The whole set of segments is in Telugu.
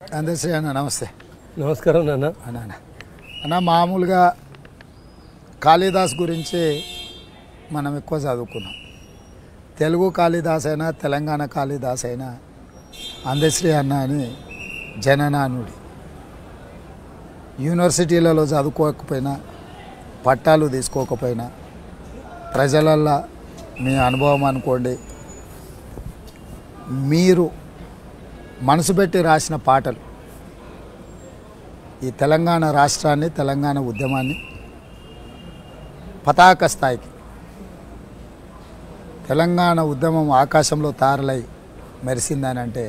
అందశ్రీ అన్న నమస్తే. నమస్కారం నాన్న. అన్న మామూలుగా కాళిదాస్ గురించి మనం ఎక్కువ చదువుకున్నాం. తెలుగు కాళిదాస్ అయినా తెలంగాణ కాళిదాస్ అయినా అందశ్రీ అన్న అని జననానుడి. యూనివర్సిటీలలో చదువుకోకపోయినా పట్టాలు తీసుకోకపోయినా ప్రజలల్లో మీ అనుభవం అనుకోండి, మీరు మనసు పెట్టి రాసిన పాటలు ఈ తెలంగాణ రాష్ట్రాన్ని, తెలంగాణ ఉద్యమాన్ని పతాక స్థాయికి, తెలంగాణ ఉద్యమం ఆకాశంలో తారలై మెరిసిందని అంటే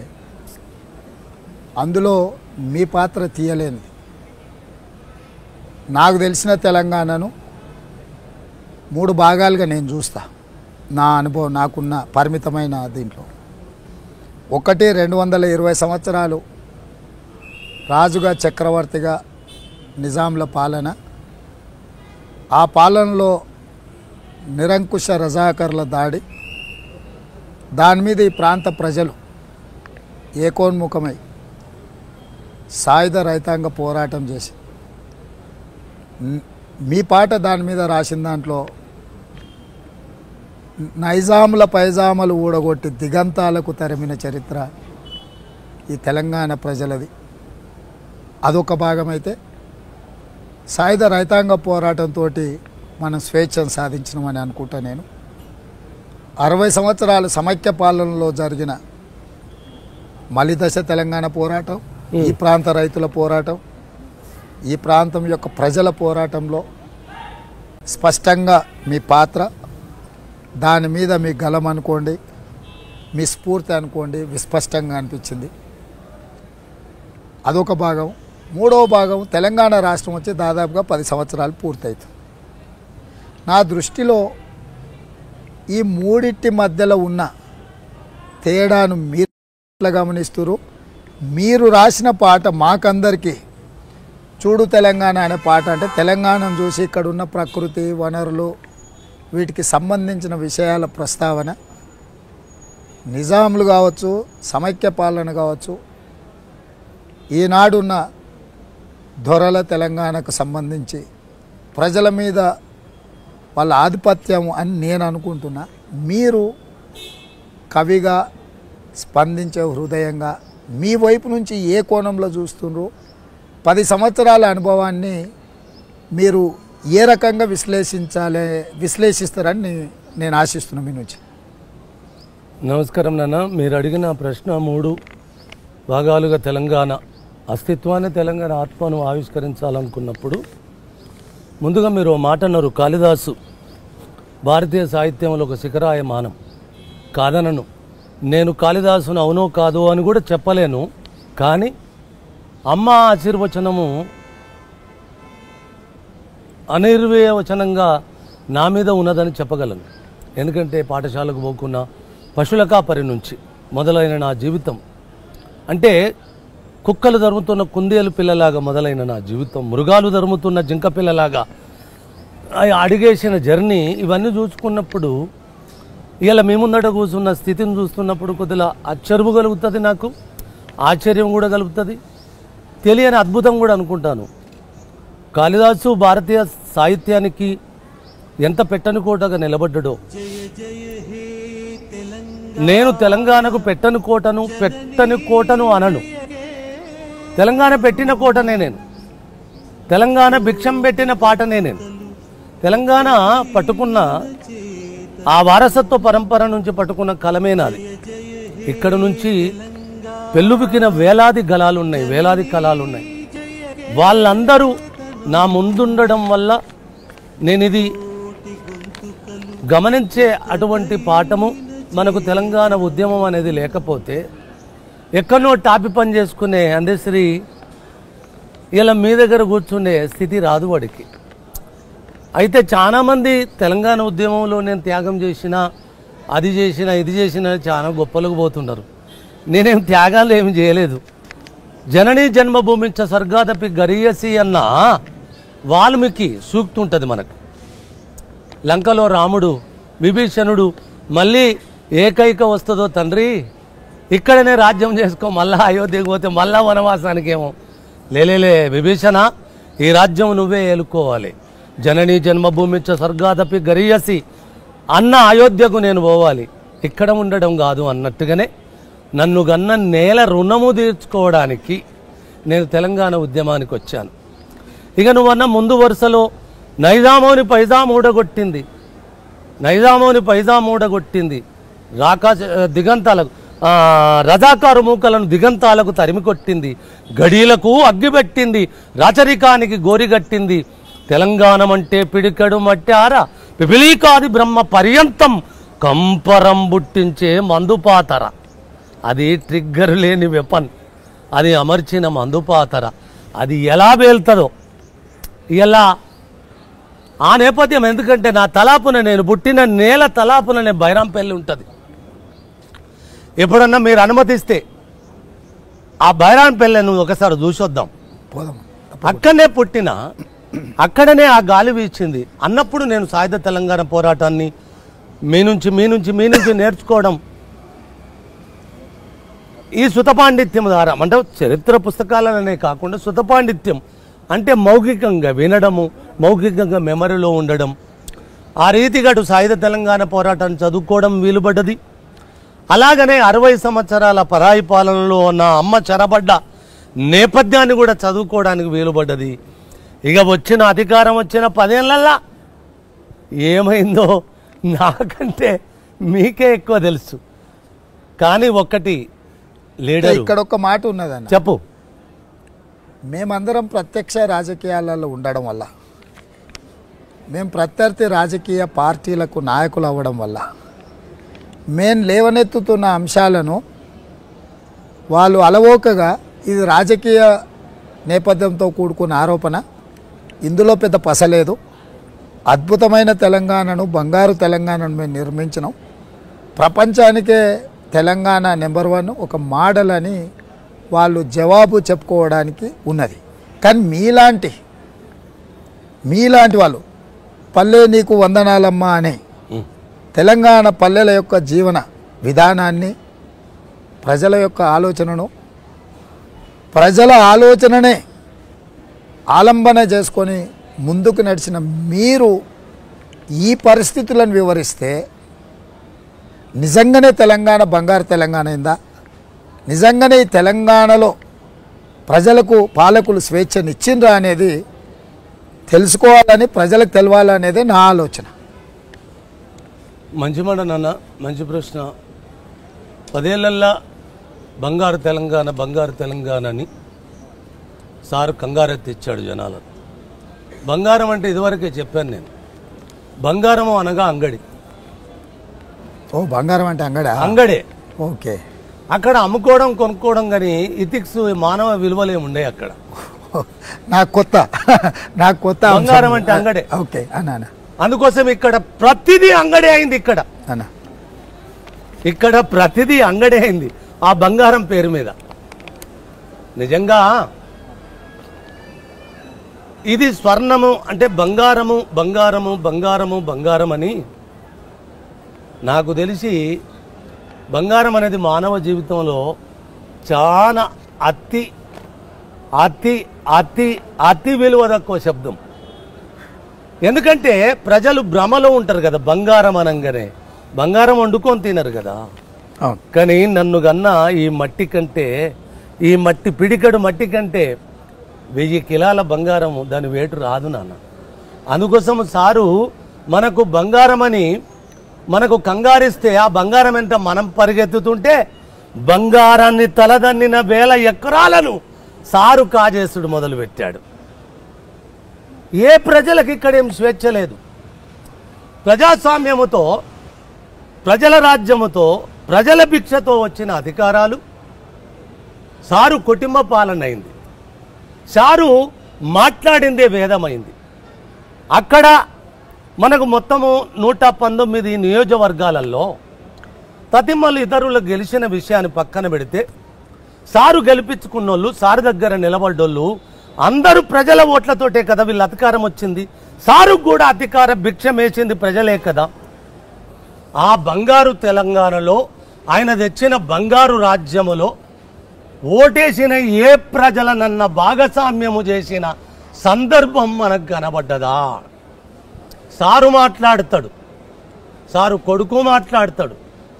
అందులో మీ పాత్ర తీయలేనిది. నాకు తెలిసిన తెలంగాణను 3 భాగాలుగా నేను చూస్తా. నా అనుభవం, నాకున్న పరిమితమైన దీంట్లో ఒకటి 220 సంవత్సరాలు రాజుగా చక్రవర్తిగా నిజాంల పాలన. ఆ పాలనలో నిరంకుశ రజాకర్ల దాడి, దాని మీద ఈ ప్రాంత ప్రజలు ఏకోన్ముఖమై సాయుధ రైతాంగ పోరాటం చేసి మీ పాట దాని మీద రాసిన దాంట్లో నైజాముల పైజామలు ఊడగొట్టి దిగంతాలకు తరిమిన చరిత్ర ఈ తెలంగాణ ప్రజలది. అదొక భాగమైతే సాయుధ రైతాంగ పోరాటంతో మనం స్వేచ్ఛను సాధించినామని అనుకుంటా. నేను 60 సంవత్సరాలు సమైక్య పాలనలో జరిగిన మలిదశ తెలంగాణ పోరాటం, ఈ ప్రాంత రైతుల పోరాటం, ఈ ప్రాంతం యొక్క ప్రజల పోరాటంలో స్పష్టంగా మీ పాత్ర, దాని మీద మీ గలం అనుకోండి, మీ స్ఫూర్తి అనుకోండి, విస్పష్టంగా అనిపించింది. అదొక భాగం. 3వ భాగం తెలంగాణ రాష్ట్రం వచ్చి దాదాపుగా 10 సంవత్సరాలు పూర్తవుతుంది. నా దృష్టిలో ఈ మూడింటి మధ్యలో ఉన్న తేడాను మీరు ఎట్లా గమనిస్తున్నారు? మీరు రాసిన పాట మాకందరికీ చూడు తెలంగాణ అనే పాట అంటే తెలంగాణను చూసి ఇక్కడ ఉన్న ప్రకృతి వనరులు వీటికి సంబంధించిన విషయాల ప్రస్తావన, నిజాములు కావచ్చు, సమైక్య పాలన కావచ్చు, ఈనాడున్న దొరల తెలంగాణకు సంబంధించి ప్రజల మీద వాళ్ళ ఆధిపత్యం అని నేను అనుకుంటున్నా. మీరు కవిగా స్పందించే హృదయంగా మీ వైపు నుంచి ఏ కోణంలో చూస్తుండ్రు? 10 సంవత్సరాల అనుభవాన్ని మీరు ఏ రకంగా విశ్లేషిస్తారని నేను ఆశిస్తున్నాను మీ నుంచి. నమస్కారం నాన్న. మీరు అడిగిన ప్రశ్న 3 భాగాలుగా తెలంగాణ అస్తిత్వాన్ని, తెలంగాణ ఆత్మను ఆవిష్కరించాలనుకున్నప్పుడు ముందుగా మీరు మాట అన్నారు, కాళిదాసు భారతీయ సాహిత్యంలో ఒక శిఖరాయమానం. కాదనను, నేను కాళిదాసును అవునో కాదో అని కూడా చెప్పలేను. కానీ అమ్మ ఆశీర్వచనము అనిర్వచనంగా నా మీద ఉన్నదని చెప్పగలను. ఎందుకంటే పాఠశాలకు పోకున్న పశువుల కాపరి నుంచి మొదలైన నా జీవితం, అంటే కుక్కలు ధరుముతున్న కుందేలు పిల్లలాగా మొదలైన నా జీవితం, మృగాలు ధరుముతున్న జింక పిల్లలాగా అడిగేసిన జర్నీ, ఇవన్నీ చూసుకున్నప్పుడు ఇలా మీ ముందట కూర్చున్న స్థితిని చూస్తున్నప్పుడు కొద్దిగా ఆశ్చర్యం కలుగుతుంది, నాకు ఆశ్చర్యం కూడా కలుగుతుంది, తెలియని అద్భుతం కూడా అనుకుంటాను. కాళిదాసు భారతీయ సాహిత్యానికి ఎంత పెట్టని కోటగా నిలబడ్డాడో, నేను తెలంగాణకు పెట్టని కోటను అనను. తెలంగాణ పెట్టిన కోటనే నేను. తెలంగాణ భిక్షం పెట్టిన పాటనే నేను. తెలంగాణ పట్టుకున్న ఆ వారసత్వ పరంపర నుంచి పట్టుకున్న కలమే నాది. ఇక్కడ నుంచి పెళ్ళుబికిన వేలాది గలాలున్నాయి, వేలాది కళాలున్నాయి. వాళ్ళందరూ నా ముందుండడం వల్ల నేను ఇది గమనించే అటువంటి పాఠము. మనకు తెలంగాణ ఉద్యమం అనేది లేకపోతే ఎక్కడో టాపి పని చేసుకునే అందశ్రీ ఇలా మీ దగ్గర కూర్చునే స్థితి రాదు వాడికి. అయితే చాలామంది తెలంగాణ ఉద్యమంలో నేను త్యాగం చేసిన, అది చేసిన, ఇది చేసిన చాలా గొప్పలకు పోతున్నారు. నేనేం త్యాగాలు ఏమి చేయలేదు. జననీ జన్మభూమించ స్వర్గాదపి గరీయసి అన్న వాల్మీకి సూక్తి ఉంటుంది మనకు. లంకలో రాముడు, విభీషణుడు మళ్ళీ ఏకైక వస్తుందో తండ్రి ఇక్కడనే రాజ్యం చేసుకో, మళ్ళా అయోధ్యకు పోతే మళ్ళా వనవాసానికేమో. లేలే విభీషణ, ఈ రాజ్యం నువ్వే ఏలుకోవాలి. జననీ జన్మభూమిచ్చ స్వర్గాదపి గరీయసి అన్న అయోధ్యకు నేను పోవాలి, ఇక్కడ ఉండడం కాదు అన్నట్టుగానే నన్ను గన్న నేల రుణము తీర్చుకోవడానికి నేను తెలంగాణ ఉద్యమానికి వచ్చాను. ఇక నువ్వన్న ముందు వరుసలో నైజామోని పైజాం ఊడగొట్టింది, నైజామోని పైజాం ఊడగొట్టింది, దిగంతాలకు రజాకారు మూకలను దిగంతాలకు తరిమి కొట్టింది, గడీలకు అగ్గిపెట్టింది, రాచరికానికి గోరిగట్టింది. తెలంగాణమంటే పిడికడు మట్టార పిపిలీకాది బ్రహ్మ పర్యంతం కంపరం బుట్టించే మందుపాతర. అది ట్రిగ్గర్ లేని వెపన్, అది అమర్చిన మందుపాతర. అది ఎలా పేలుతుందో ఎలా ఆ నేపథ్యం. ఎందుకంటే నా తలాపున, నేను పుట్టిన నేల తలాపుననే బైరాంపల్లి ఉంటుంది. ఎప్పుడన్నా మీరు అనుమతిస్తే ఆ బైరాంపల్లిని ఒకసారి చూసొద్దాం. అక్కడనే పుట్టిన, అక్కడనే ఆ గాలి వీచింది అన్నప్పుడు నేను సాయుధ తెలంగాణ పోరాటాన్ని మీ నుంచి నేర్చుకోవడం ఈ సుతపాండిత్యం ద్వారా, అంటే చరిత్ర పుస్తకాలనే కాకుండా సుతపాండిత్యం అంటే మౌఖికంగా వినడము, మౌఖికంగా మెమరీలో ఉండడం. ఆ రీతిగా సాయుధ తెలంగాణ పోరాటాన్ని చదువుకోవడం వీలుపడ్డది. అలాగనే 60 సంవత్సరాల పరాయి పాలనలో నా అమ్మ చెరబడ్డ నేపథ్యాన్ని కూడా చదువుకోవడానికి వీలుపడ్డది. ఇక వచ్చిన అధికారం వచ్చిన 10 ఏళ్ళల్లా ఏమైందో నాకంటే మీకే ఎక్కువ తెలుసు. కానీ ఒక్కటి లీడర్, ఇక్కడ ఒక మాట ఉన్నదన్న, చెప్పు. మేమందరం ప్రత్యక్ష రాజకీయాలలో ఉండడం వల్ల, మేము ప్రత్యర్థి రాజకీయ పార్టీలకు నాయకులు అవ్వడం వల్ల మేము లేవనెత్తుతున్న అంశాలను వాళ్ళు అలవోకగా ఇది రాజకీయ నేపథ్యంతో కూడుకున్న ఆరోపణ, ఇందులో పెద్ద పసలేదు, అద్భుతమైన తెలంగాణను, బంగారు తెలంగాణను మేము నిర్మించినాం, ప్రపంచానికే తెలంగాణ నెంబర్ 1 ఒక మోడల్ అని వాళ్ళు జవాబు చెప్పుకోవడానికి ఉన్నది. కానీ మీలాంటి వాళ్ళు పల్లె నీకు వందనాలమ్మా అనే తెలంగాణ పల్లెల యొక్క జీవన విధానాన్ని, ప్రజల యొక్క ఆలోచనను, ప్రజల ఆలోచననే ఆలంబన చేసుకొని ముందుకు నడిచిన మీరు ఈ పరిస్థితులను వివరిస్తే నిజంగానే తెలంగాణ బంగారు తెలంగాణ అయిందా? నిజంగానే ఈ తెలంగాణలో ప్రజలకు పాలకులు స్వేచ్ఛనిచ్చిండ్రా అనేది తెలుసుకోవాలని, ప్రజలకు తెలవాలనేదే నా ఆలోచన. మంచి మాట నాన్న, మంచి ప్రశ్న. 10 ఏళ్ళల్లా బంగారు తెలంగాణ అని సారు కంగారెత్తి ఇచ్చాడు జనాలను. బంగారం అంటే ఇదివరకే చెప్పాను నేను, బంగారము అనగా అంగడి. ఓ, బంగారం అంటే అంగడే. ఓకే. అక్కడ అమ్ముకోవడం కొనుక్కోవడం కానీ ఇథిక్స్, మానవ విలువలు ఉండే అక్కడ. నాకు కొత్త బంగారం అంటే అంగడే. ఓకే అన్న. అందుకోసం ఇక్కడ ప్రతిదీ అంగడే అయింది. ఇక్కడ ప్రతిదీ అంగడే అయింది ఆ బంగారం పేరు మీద. నిజంగా ఇది స్వర్ణము అంటే బంగారం అని నాకు తెలిసి, బంగారం అనేది మానవ జీవితంలో చాలా అతి అతి అతి అతి విలువ తక్కువ శబ్దం. ఎందుకంటే ప్రజలు భ్రమలో ఉంటారు కదా, బంగారం అనగానే బంగారం వండుకొని తినరు కదా. కానీ నన్ను కన్నా ఈ మట్టి కంటే, ఈ మట్టి పిడికడు మట్టి కంటే 1000 కిలోల బంగారం దాని వేటు రాదు నాన్న. అందుకోసం సారు మనకు బంగారం అని మనకు కంగారిస్తే ఆ బంగారం ఎంత మనం పరిగెత్తుతుంటే బంగారాన్ని తలదన్నిన 1000 ఎకరాలను సారు కాజేసుడు మొదలుపెట్టాడు. ఏ ప్రజలకు ఇక్కడేం స్వేచ్ఛ లేదు. ప్రజాస్వామ్యముతో, ప్రజల రాజ్యముతో, ప్రజల భిక్షతో వచ్చిన అధికారాలు సారు కుటుంబ పాలన అయింది. సారు మాట్లాడిందే వేదమైంది. అక్కడ మనకు మొత్తము 119 నియోజకవర్గాలలో తతిమ్మలు ఇతరులు గెలిచిన విషయాన్ని పక్కన పెడితే, సారు గెలిపించుకున్నోళ్ళు, సారు దగ్గర నిలబడ్డోళ్ళు అందరూ ప్రజల ఓట్లతోటే కదా వీళ్ళ అధికారం వచ్చింది. సారు కూడా అధికార భిక్షం వేసింది ప్రజలే కదా. ఆ బంగారు తెలంగాణలో ఆయన తెచ్చిన బంగారు రాజ్యములో ఓటేసిన ఏ ప్రజలనన్న భాగస్వామ్యము చేసిన సందర్భం మనకు కనబడ్డదా? సారు మాట్లాడతాడు, సారు కొడుకు మాట్లాడతాడు,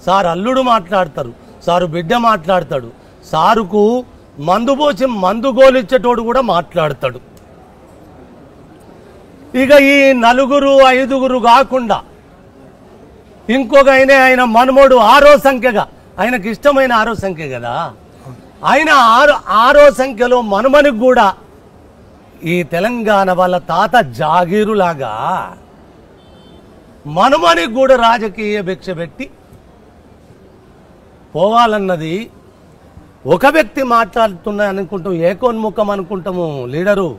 సారు అల్లుడు మాట్లాడతారు, సారు బిడ్డ మాట్లాడతాడు, సారుకు మందు పోసి మందు గోలిచ్చేటోడు కూడా మాట్లాడతాడు. ఇక ఈ 4, 5 కాకుండా ఇంకొక ఆయన మనమోడు 6వ సంఖ్యగా, ఆయనకి ఇష్టమైన 6వ సంఖ్య కదా, ఆయన 6వ సంఖ్యలో మనుమనికి కూడా ఈ తెలంగాణ వాళ్ళ తాత జాగీరులాగా మనుమనికి కూడా రాజకీయ భిక్ష పెట్టి పోవాలన్నది ఒక వ్యక్తి మాట్లాడుతున్నా అనుకుంటాం, ఏకోన్ముఖం అనుకుంటాము. లీడరు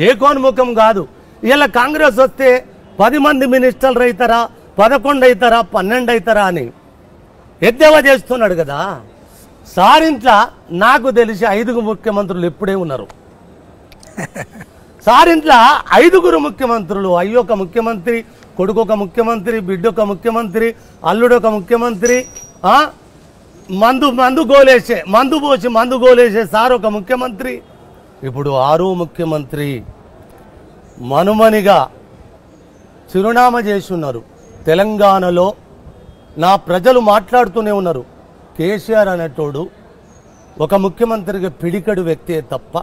ఏకోన్ముఖం కాదు. ఇలా కాంగ్రెస్ వస్తే 10 మంది మినిస్టర్లు అవుతారా, 11 అవుతారా, 12 అవుతారా అని ఎద్దేవా చేస్తున్నాడు కదా. సారింట్లా నాకు తెలిసి 5 ముఖ్యమంత్రులు ఇప్పుడే ఉన్నారు. సారింట్లా 5 ముఖ్యమంత్రులు, అయ్యొక ముఖ్యమంత్రి, కొడుకొక ముఖ్యమంత్రి, బిడ్డొక ముఖ్యమంత్రి, అల్లుడొక ముఖ్యమంత్రి, మందు గోలేసే సార్ ఒక ముఖ్యమంత్రి, ఇప్పుడు 6వ ముఖ్యమంత్రి మనుమనిగా చిరునామా చేసి ఉన్నారు. తెలంగాణలో నా ప్రజలు మాట్లాడుతూనే ఉన్నారు, కేసీఆర్ అనేటోడు ఒక ముఖ్యమంత్రిగా పిడికడు వ్యక్తే తప్ప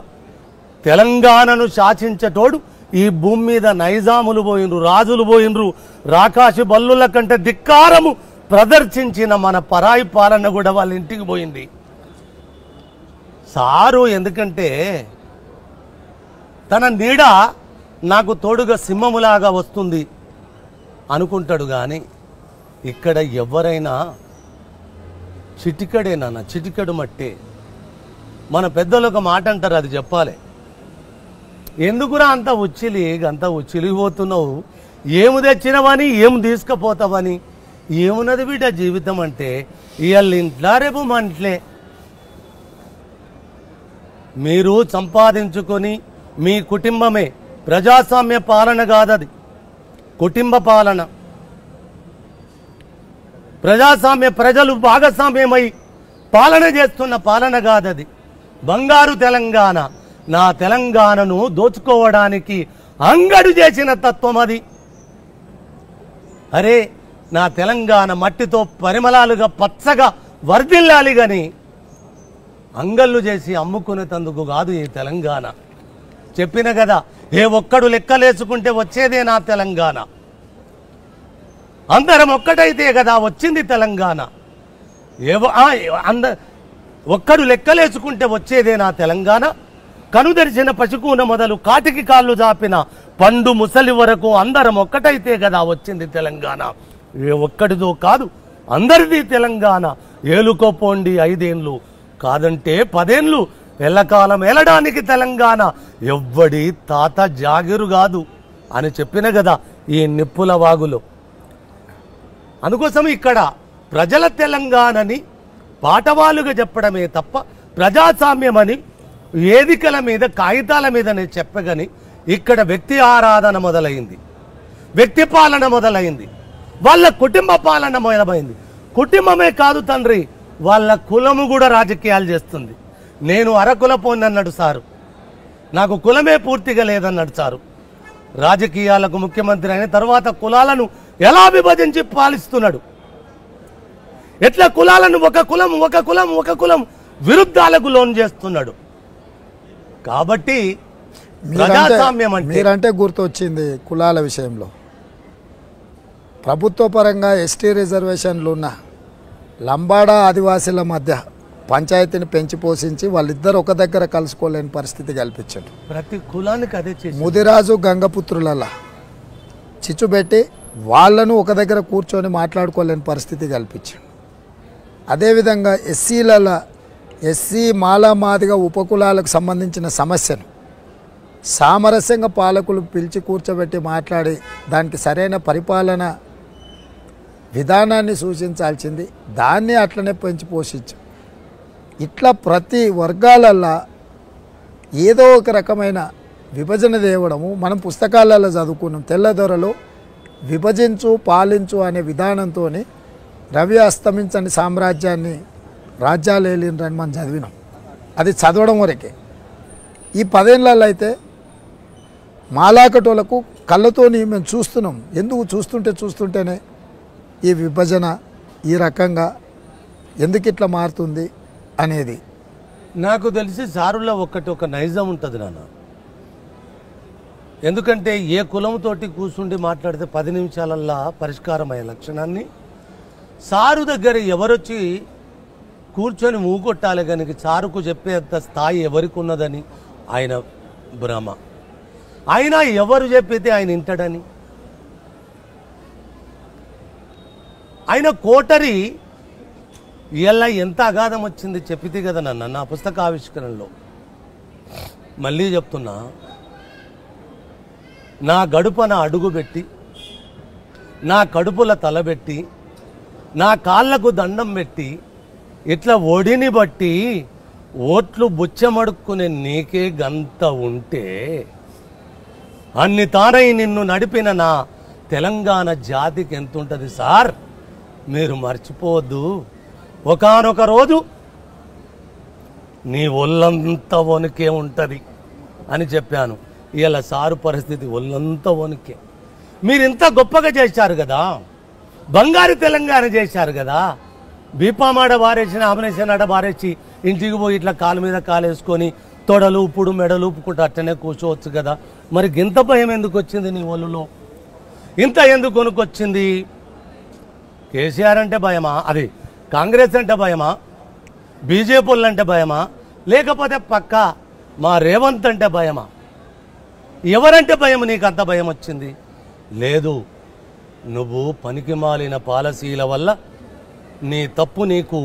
తెలంగాణను శాసించేటోడు ఈ భూమి మీద నైజాములు పోయినరు, రాజులు పోయినరు, రాకాశి బల్లుల కంటే ధిక్కారము ప్రదర్శించిన మన పరాయి పాలన కూడా వాళ్ళ ఇంటికి పోయింది. సారు ఎందుకంటే తన నీడ నాకు తోడుగా సింహములాగా వస్తుంది అనుకుంటాడు. కానీ ఇక్కడ ఎవరైనా చిటికడేనా, చిటికడు మట్టే. మన పెద్దలు ఒక మాట అంటారు, అది చెప్పాలి. ఎందుకురా అంత ఉచ్చిలిపోతున్నావు, ఏము తెచ్చినవని ఏం తీసుకుపోతావని. ఏమున్నది బిడ్డ జీవితం అంటే, ఇవాళ ఇంట్లో రేపు మంట్లే. మీరు సంపాదించుకొని మీ కుటుంబమే, ప్రజాస్వామ్య పాలన కాదది, కుటుంబ పాలన. ప్రజాస్వామ్య ప్రజలు భాగస్వామ్యమై పాలన చేస్తున్న పాలన కాదది. బంగారు తెలంగాణ, నా తెలంగాణను దోచుకోవడానికి అంగడు చేసిన తత్వం అది. అరే నా తెలంగాణ మట్టితో పరిమళాలుగా పచ్చగా వర్ధిల్లాలి గాని అంగళ్ళు చేసి అమ్ముకునేందుకు కాదు ఈ తెలంగాణ. చెప్పిన కదా, ఏ ఒక్కడు లెక్కలేసుకుంటే వచ్చేదే నా తెలంగాణ. అందరం ఒక్కటైతే కదా వచ్చింది తెలంగాణ. ఒక్కడు లెక్కలేసుకుంటే వచ్చేదే నా తెలంగాణ. కనుదెరిచిన పశుకూన మొదలు కాటికి కాళ్ళు జాపిన పండు ముసలి వరకు అందరం ఒక్కటైతే కదా వచ్చింది తెలంగాణ. ఏ ఒక్కడిదో కాదు అందరిది తెలంగాణ. ఏలుకోపోండి 5 ఏళ్ళు, కాదంటే 10 ఏళ్ళు, ఎల్లకాలం ఏలడానికి తెలంగాణ. ఎవ్వడి తాత జాగిరు కాదు అని చెప్పిన కదా ఈ నిప్పుల వాగులో. అందుకోసం ఇక్కడ ప్రజల తెలంగాణని పాటవాలుగా చెప్పడమే తప్ప ప్రజాస్వామ్యమని వేదికల మీద కాగితాల మీదనే చెప్పగని ఇక్కడ వ్యక్తి ఆరాధన మొదలైంది, వ్యక్తి పాలన మొదలైంది, వాళ్ళ కుటుంబ పాలన మొదలైంది. కుటుంబమే కాదు తండ్రి, వాళ్ళ కులము కూడా రాజకీయాలు చేస్తుంది. నేను అరకులపోని అన్నాడు సారు, నాకు కులమే పూర్తిగా లేదన్నాడు సారు. రాజకీయాలకు ముఖ్యమంత్రి అయిన తర్వాత కులాలను ఎలా విభజించి పాలిస్తున్నాడు, ఎట్లా కులాలను ఒక కులం విరుద్ధాలకు లోన్ చేస్తున్నాడు. కాబట్టి ప్రజాస్వామ్యం మీరంటే గుర్తొచ్చింది కులాల విషయంలో. ప్రభుత్వ పరంగా ఎస్టీ రిజర్వేషన్లు ఉన్న లంబాడా ఆదివాసీల మధ్య పంచాయతీని పెంచి పోషించి వాళ్ళిద్దరు ఒక దగ్గర కలుసుకోలేని పరిస్థితి కల్పించాడు. ప్రతి కులానికి అదే చేసి ముదిరాజు గంగపుత్రులలా చిచ్చుబెట్టి వాళ్ళను ఒక దగ్గర కూర్చొని మాట్లాడుకోలేని పరిస్థితి కల్పించాడు. అదేవిధంగా ఎస్సీ మాలామాదిగ ఉపకులాలకు సంబంధించిన సమస్యను సామరస్యంగా పాలకులు పిలిచి కూర్చోబెట్టి మాట్లాడి దానికి సరైన పరిపాలన విధానాన్ని సూచించాల్సింది, దాన్ని అట్లనే పెంచి పోషించు. ఇట్లా ప్రతి వర్గాలల్లో ఏదో ఒక రకమైన విభజన తేవడము మనం పుస్తకాలలో చదువుకున్నాం. తెల్లదొరలు విభజించు పాలించు అనే విధానంతో రవి అస్తమించని సామ్రాజ్యాన్ని రాజ్యాలు ఏలిండ్రని మనం చదివినాం. అది చదవడం వరకే. ఈ 10 ఏళ్ళల్లో అయితే మాలాకటోళ్లకు కళ్ళతోని మేము చూస్తున్నాం. ఎందుకు చూస్తుంటేనే ఈ విభజన ఈ రకంగా ఎందుకు ఇట్లా మారుతుంది అనేది. నాకు తెలిసి సారులో ఒక నైజం ఉంటుంది నాన్న. ఎందుకంటే ఏ కులంతోటి కూర్చుండి మాట్లాడితే 10 నిమిషాలల్లా పరిష్కారం అయ్యే లక్షణాన్ని సారు దగ్గర ఎవరొచ్చి కూర్చొని మూగొట్టాలి కనుక సారుకు చెప్పేంత స్థాయి ఎవరికి ఉన్నదని ఆయన భ్రమ. అయినా ఎవరు చెప్పితే ఆయన వింటాడని. ఆయన కోటరి ఇలా ఎంత అగాధం వచ్చింది చెప్పితే కదా నన్ను నా పుస్తక ఆవిష్కరణలో. మళ్ళీ చెప్తున్నా, నా గడుపన అడుగుపెట్టి నా కడుపుల తలబెట్టి నా కాళ్ళకు దండం పెట్టి ఇట్లా ఒడిని బట్టి ఓట్లు బుచ్చమడుక్కునే నీకే గంత ఉంటే అన్ని తానై నిన్ను నడిపిన నా తెలంగాణ జాతికి ఎంత ఉంటుంది సార్? మీరు మర్చిపోవద్దు. ఒకానొక రోజు నీ ఒళ్ళంతా వణికే ఉంటుంది అని చెప్పాను. ఇలా సారు పరిస్థితి ఒళ్ళంతా వణికే. మీరు ఇంత గొప్పగా చేశారు కదా, బంగారు తెలంగాణ చేశారు కదా. బీపామాడ బారేసిన ఆమనేసిన ఆడ బారేసి ఇంటికి పోయి ఇట్లా కాలు మీద కాలేసుకొని తొడలు ఉప్పుడు మెడలు ఉప్పుకుంటూ అట్టనే కూర్చోవచ్చు కదా. మరి ఇంత భయం ఎందుకు వచ్చింది నీ ఒళ్ళులో? ఇంత ఎందుకు కొనుక్కొచ్చింది? కేసీఆర్ అంటే భయమా? అది కాంగ్రెస్ అంటే భయమా? బీజేపీలు అంటే భయమా? లేకపోతే పక్క మా రేవంత్ అంటే భయమా? ఎవరంటే భయం? నీకు అంత భయం వచ్చింది? లేదు, నువ్వు పనికి మాలిన పాలసీల వల్ల నీ తప్పు నీకు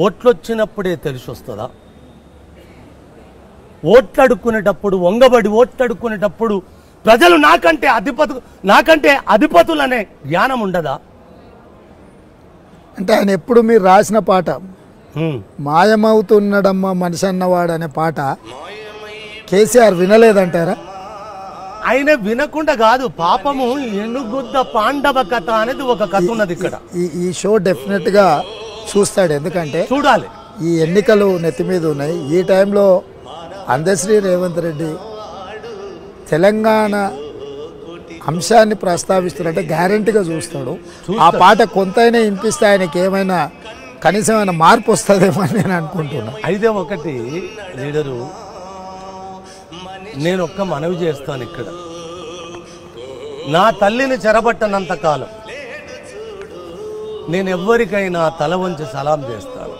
ఓట్లొచ్చినప్పుడే తెలిసి వస్తుందా? ఓట్లడుక్కునేటప్పుడు వంగబడి ఓట్లడుక్కునేటప్పుడు ప్రజలు నాకంటే అధిపతులనే జ్ఞానం ఉండదా? అంటే ఆయన ఎప్పుడు మీరు రాసిన పాట మాయమవుతున్నాడమ్మా మనిషి అన్నవాడు అనే పాట కేసీఆర్ వినలేదంటారా? ఆయన వినకుండా కాదు, పాపము ఎనుగుద్ద పాండవ కథ అనేది ఒక కథ ఉన్నది ఇక్కడ. ఈ షో డెఫినెట్ గా చూస్తాడు. ఎందుకంటే చూడాలి, ఈ ఎన్నికలు నెత్తి మీద ఉన్నాయి. ఈ టైంలో అందశ్రీ రేవంత్ రెడ్డి తెలంగాణ అంశాన్ని ప్రస్తావిస్తున్నట్టే గ్యారంటీగా చూస్తాడు. ఆ పాట కొంతైనా వినిపిస్తే ఆయనకి ఏమైనా కనీసం ఏమైనా మార్పు వస్తుందేమో అని నేను అనుకుంటున్నా. అయితే ఒకటి లీడరు, నేను ఒక్క మనవి చేస్తాను ఇక్కడ. నా తల్లిని చెరబట్టనంత కాలం నేను ఎవ్వరికైనా తల వంచి సలాం చేస్తాను.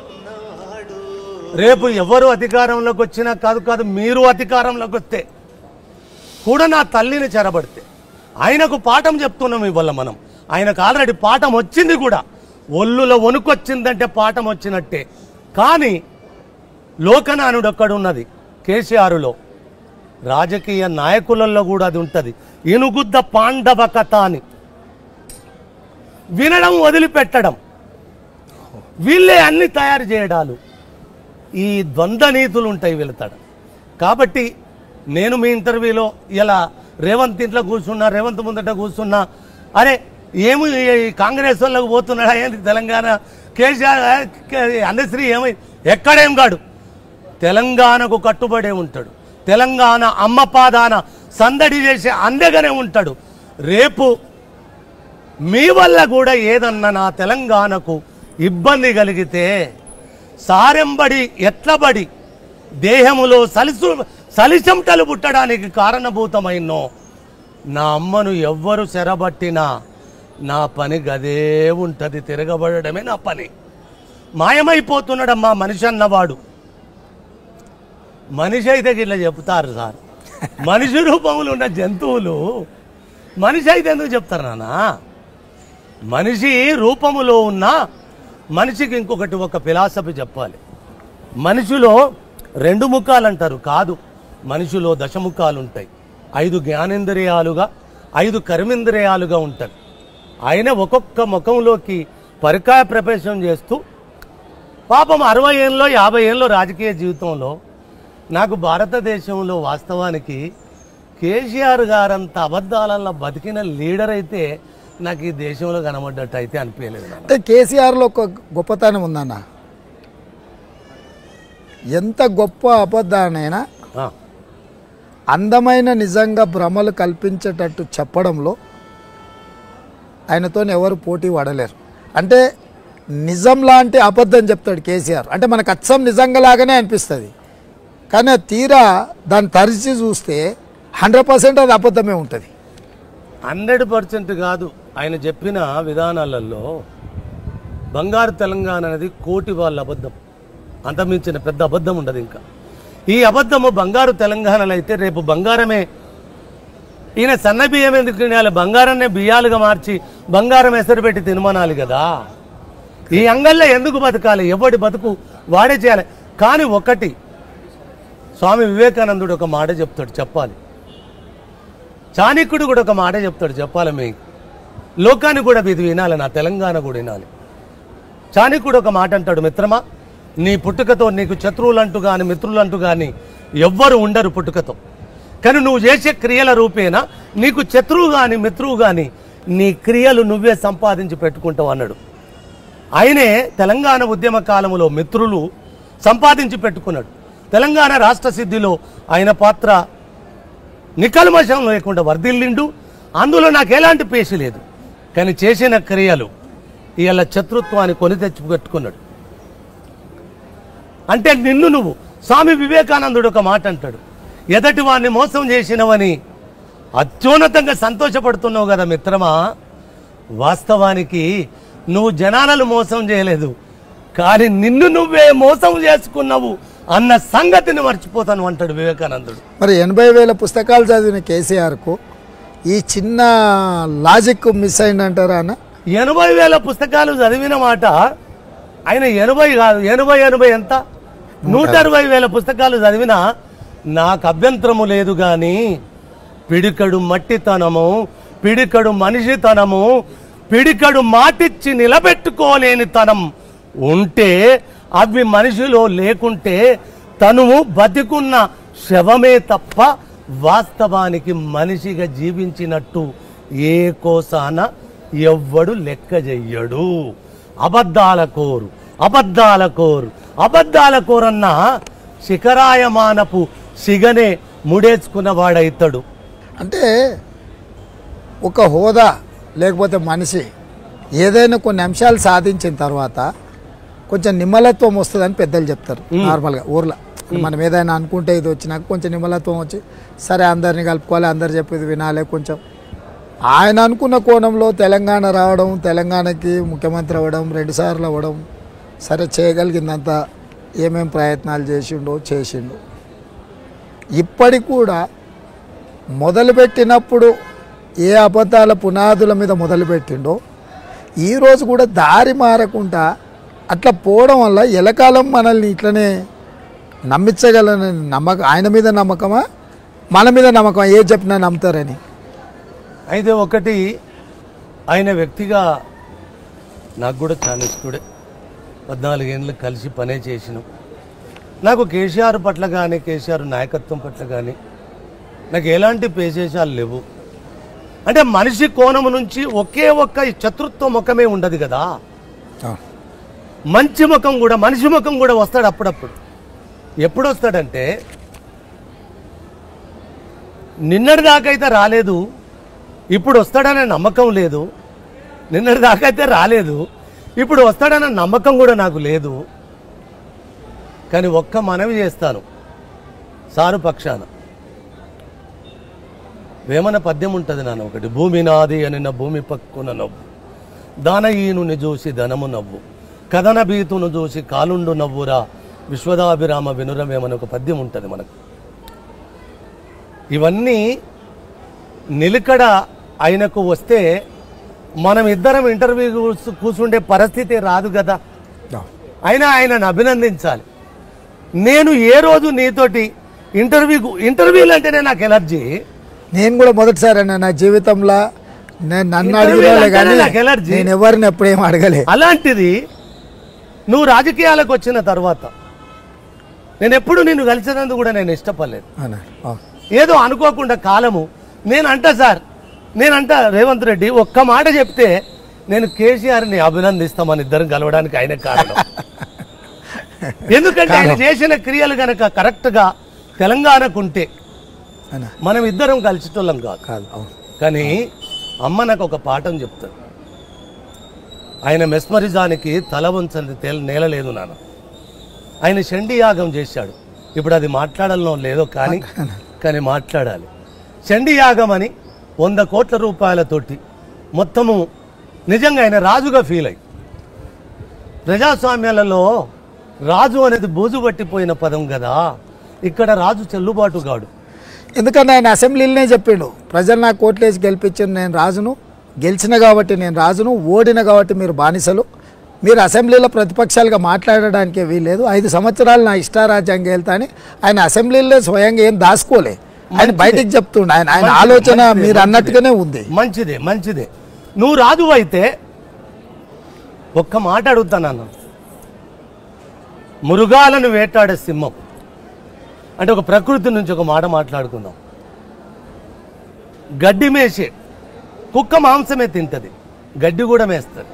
రేపు ఎవరు అధికారంలోకి వచ్చినా కాదు మీరు అధికారంలోకి వస్తే కూడా నా తల్లిని చెరబడితే ఆయనకు పాఠం చెప్తున్నాం ఇవాళ మనం. ఆయనకు ఆల్రెడీ పాఠం వచ్చింది కూడా. ఒళ్ళులో వణుకొచ్చిందంటే పాఠం వచ్చినట్టే. కానీ లోకనానుడు ఒక్కడున్నది కేసీఆర్లో, రాజకీయ నాయకులలో కూడా అది ఉంటుంది. ఇనుగుద్ద పాండవ కథ అని వినడం వదిలిపెట్టడం, వీళ్ళే అన్ని తయారు చేయడాలు, ఈ ద్వంద్వ నీతులు ఉంటాయి వెళతాడు. కాబట్టి నేను మీ ఇంటర్వ్యూలో ఇలా రేవంత్ ఇంట్లో కూర్చున్నా, రేవంత్ ముందట కూర్చున్నా, అరే ఏమి కాంగ్రెస్ వాళ్ళకు పోతున్నాడా ఏంటి తెలంగాణ? కేసీఆర్ అందశ్రీ ఏమై ఎక్కడేం కాడు, తెలంగాణకు కట్టుబడే ఉంటాడు. తెలంగాణ అమ్మ పాదాన సందడి చేసే అందగానే ఉంటాడు. రేపు మీ వల్ల కూడా ఏదన్నా నా తెలంగాణకు ఇబ్బంది కలిగితే సారెంబడి ఎట్లబడి దేహములో సలిసంటలు పుట్టడానికి కారణభూతమైనో నా అమ్మను ఎవ్వరు చెరబట్టినా నా పని గదే ఉంటుంది. తిరగబడమే నా పని. మాయమైపోతున్నాడమ్మా మనిషి అన్నవాడు. మనిషి అయితే ఇట్లా చెప్తారు సార్. మనిషి రూపంలో ఉన్న జంతువులు మనిషి అయితే ఎందుకు చెప్తారు నాన్న? మనిషి రూపములో ఉన్న మనిషికి ఇంకొకటి ఒక ఫిలాసఫీ చెప్పాలి. మనిషిలో 2 ముఖాలు అంటారు, కాదు, మనిషిలో 10 ముఖాలు ఉంటాయి. 5 జ్ఞానేంద్రియాలుగా 5 కర్మేంద్రియాలుగా ఉంటాయి. ఆయన ఒక్కొక్క ముఖంలోకి పరికాయ ప్రవేశం చేస్తూ పాపం 60 ఏళ్ళలో 50 ఏళ్ళలో రాజకీయ జీవితంలో నాకు భారతదేశంలో వాస్తవానికి కేసీఆర్ గారంత అబద్ధాలలో బతికిన లీడర్ అయితే నాకు ఈ దేశంలో కనబడ్డట్టు అయితే అనిపించలేదు నాన్న. అంటే కేసీఆర్లో ఒక గొప్పతనం ఉందన్న, ఎంత గొప్ప అబద్ధానైనా ఆ, అందమైన నిజంగా భ్రమలు కల్పించేటట్టు చెప్పడంలో ఆయనతో ఎవరు పోటీ పడలేరు. అంటే నిజం లాంటి అబద్ధం చెప్తాడు కేసీఆర్, అంటే మనకు అచ్చం నిజంగా లాగానే అనిపిస్తుంది, కానీ ఆ తీరా దాన్ని తరిచి చూస్తే 100% అది అబద్ధమే ఉంటుంది. 100% కాదు. ఆయన చెప్పిన విధానాలలో బంగారు తెలంగాణ అనేది కోటి వాళ్ళ అబద్ధం, అంతమించిన పెద్ద అబద్ధం ఉండదు. ఇంకా ఈ అబద్ధము బంగారు తెలంగాణలో అయితే రేపు బంగారమే, ఈయన సన్న బియ్యం ఎందుకు తినాలి, బంగారాన్నే బియ్యాలుగా మార్చి బంగారం ఎసరు పెట్టి తినమనాలి కదా. ఈ అంగల్లో ఎందుకు బతకాలి, ఎవడి బతుకు వాడే చేయాలి. కానీ ఒకటి స్వామి వివేకానందుడు ఒక మాట చెప్తాడు, చెప్పాలి. చాణక్యుడు కూడా ఒక మాట చెప్తాడు, చెప్పాలి. మీ లోకాన్ని కూడా ఇది వినాలి, నా తెలంగాణ కూడా వినాలి. చాణక్యుడు ఒక మాట అంటాడు, మిత్రమా, నీ పుట్టుకతో నీకు శత్రువులంటూ కానీ మిత్రులంటూ కానీ ఎవ్వరు ఉండరు పుట్టుకతో, కానీ నువ్వు చేసే క్రియల రూపేణ నీకు శత్రువు కానీ మిత్రువు కానీ నీ క్రియలు నువ్వే సంపాదించి పెట్టుకుంటావు అన్నాడు. ఆయనే తెలంగాణ ఉద్యమ కాలంలో మిత్రులు సంపాదించి పెట్టుకున్నాడు. తెలంగాణ రాష్ట్ర సిద్ధిలో ఆయన పాత్ర నికల్మషం లేకుండా వర్ధిల్లిండు. అందులో నాకు ఎలాంటి పేషి లేదు, కానీ చేసిన క్రియలు ఇవాళ శత్రుత్వాన్ని కొని తెచ్చి పెట్టుకున్నాడు. అంటే నిన్ను నువ్వు, స్వామి వివేకానందుడు ఒక మాట అంటాడు, ఎదటి వాడిని మోసం చేసినవని అత్యున్నతంగా సంతోషపడుతున్నావు కదా మిత్రమా, వాస్తవానికి నువ్వు జనాలను మోసం చేయలేదు, కానీ నిన్ను నువ్వే మోసం చేసుకున్నావు అన్న సంగతిని మర్చిపోతాను అంటాడు వివేకానందుడు. మరి 80,000 పుస్తకాలు చదివిన కేసీఆర్కు ఈ చిన్న లాజిక్ మిస్ అయిందంటారా అన్న? 80,000 పుస్తకాలు చదివిన మాట ఆయన 80 కాదు, 80 ఎంత, 160,000 పుస్తకాలు చదివినా నాకు అభ్యంతరము లేదు. కానీ పిడికడు మట్టితనము, పిడికడు మనిషితనము, పిడికడు మాటిచ్చి నిలబెట్టుకోలేని తనం ఉంటే, అవి మనిషిలో లేకుంటే తనువు బతికున్న శవమే తప్ప వాస్తవానికి మనిషిగా జీవించినట్టు ఏ కోసాన ఎవ్వడు లెక్క చెయ్యడు. అబద్ధాల కోరు, అబద్ధాల కోరు, అబద్ధాల కోరన్న శిఖరాయమానపు సిగనే ముడేసుకున్నవాడైతాడు. అంటే ఒక హోదా లేకపోతే మనిషి ఏదైనా కొన్ని అంశాలు సాధించిన తర్వాత కొంచెం నిమ్మలత్వం వస్తుందని పెద్దలు చెప్తారు. నార్మల్గా ఊర్లో మనం ఏదైనా అనుకుంటే ఇది వచ్చినాక కొంచెం నిమ్మలత్వం వచ్చి సరే అందరినీ కలుపుకోవాలి, అందరు చెప్పేది వినాలి. కొంచెం ఆయన అనుకున్న కోణంలో తెలంగాణ రావడం, తెలంగాణకి ముఖ్యమంత్రి అవ్వడం, 2 సార్లు అవ్వడం, సరే చేయగలిగిందంతా ఏమేం ప్రయత్నాలు చేసిండు. ఇప్పటికి కూడా మొదలుపెట్టినప్పుడు ఏ అబద్ధాల పునాదుల మీద మొదలుపెట్టిండో ఈరోజు కూడా దారి మారకుండా అట్లా పోవడం వల్ల ఎలకాలం మనల్ని ఇట్లనే నమ్మించగలని నమ్మకం, ఆయన మీద నమ్మకమా మన మీద నమ్మకమా, ఏ చెప్పినా నమ్ముతారని? అయితే ఒకటి, ఆయన వ్యక్తిగా నాకు కూడా చాలా ఇష్టడే, 14 ఏళ్ళు కలిసి పనే చేసినాం. నాకు కేసీఆర్ పట్ల కానీ కేసీఆర్ నాయకత్వం పట్ల కానీ నాకు ఎలాంటి పేశేషాలు లేవు. అంటే మనిషి కోణము నుంచి ఒకే ఒక్క శత్రుత్వ ముఖమే ఉండదు కదా, మంచి ముఖం కూడా, మనిషి ముఖం కూడా వస్తాడు అప్పుడప్పుడు. ఎప్పుడు వస్తాడంటే నిన్నటి దాకైతే రాలేదు, ఇప్పుడు వస్తాడనే నమ్మకం లేదు. నిన్నటి దాకైతే రాలేదు, ఇప్పుడు వస్తాడనే నమ్మకం కూడా నాకు లేదు. కానీ ఒక్క మనవి చేస్తాను సారు పక్షాన. వేమన పద్యం ఉంటుంది నాన్న ఒకటి, భూమి నాది అని నా భూమి పక్కున నవ్వు, దానయీనుని చూసి ధనము నవ్వు, కథన భీతును చూసి కాలుండు నవ్వురా, విశ్వదాభిరామ వినురమేమని ఒక పద్యం ఉంటుంది మనకు. ఇవన్నీ నిలకడ ఆయనకు వస్తే మనం ఇద్దరం ఇంటర్వ్యూ కూర్చుండే పరిస్థితి రాదు కదా. అయినా ఆయనను అభినందించాలి. నేను ఏ రోజు నీతోటి ఇంటర్వ్యూలు అంటేనే నాకు ఎలర్జీ. నేను కూడా మొదటిసారి అన్న నా జీవితంలో నన్ను అడిగినా కానీ నేను ఎవరిని ఎప్పుడేం అడగలే. అలాంటిది నువ్వు రాజకీయాలకు వచ్చిన తర్వాత నేను ఎప్పుడు నిన్ను కలిసినందుకు కూడా నేను ఇష్టపడలేదు. ఏదో అనుకోకుండా కాలము నేను అంటా సార్, నేనంట రేవంత్ రెడ్డి ఒక్క మాట చెప్తే నేను కేసీఆర్ని అభినందిస్తామని ఇద్దరం కలవడానికి ఆయన కారణం. ఎందుకంటే ఆయన చేసిన క్రియలు కనుక కరెక్ట్గా తెలంగాణకుంటే మనం ఇద్దరం కలిసేటోళ్ళం కాదు. కానీ అమ్మ నాకు ఒక పాఠం చెప్తాడు. ఆయన మెస్మరిజానికి తల వంచని నేల లేదు నాన్న. ఆయన చండీ యాగం చేశాడు. ఇప్పుడు అది మాట్లాడాలనో లేదో కానీ మాట్లాడాలి. చండీ యాగం అని 100 కోట్ల రూపాయలతోటి మొత్తము నిజంగా ఆయన రాజుగా ఫీల్ అయ్యి, ప్రజాస్వామ్యాలలో రాజు అనేది బూజు పట్టిపోయిన పదం కదా, ఇక్కడ రాజు చెల్లుబాటు కాడు. ఎందుకంటే ఆయన అసెంబ్లీలోనే చెప్పిండు, ప్రజలు నాకు కోట్లేసి గెలిపించారు, నేను రాజును, గెలిచిన కాబట్టి నేను రాజును, ఓడిన కాబట్టి మీరు బానిసలు, మీరు అసెంబ్లీలో ప్రతిపక్షాలుగా మాట్లాడడానికే వీల్లేదు, 5 సంవత్సరాలు నా ఇష్టారాజ్యంగా వెళ్తా అని ఆయన అసెంబ్లీలో స్వయంగా ఏం దాచుకోలే, ఆయన బయటికి చెప్తుండే. ఆయన ఆలోచన మీరు అన్నట్టుగానే ఉంది. మంచిదే. నువ్వు రాజు అయితే ఒక్క మాట అడుగుతానన్న, మృగాలను వేటాడే సింహం అంటే ఒక ప్రకృతి నుంచి ఒక మాట మాట్లాడుకుందాం. గడ్డి మేసే కుక్క మాంసమే తింటది, గడ్డి కూడా మేస్తుంది.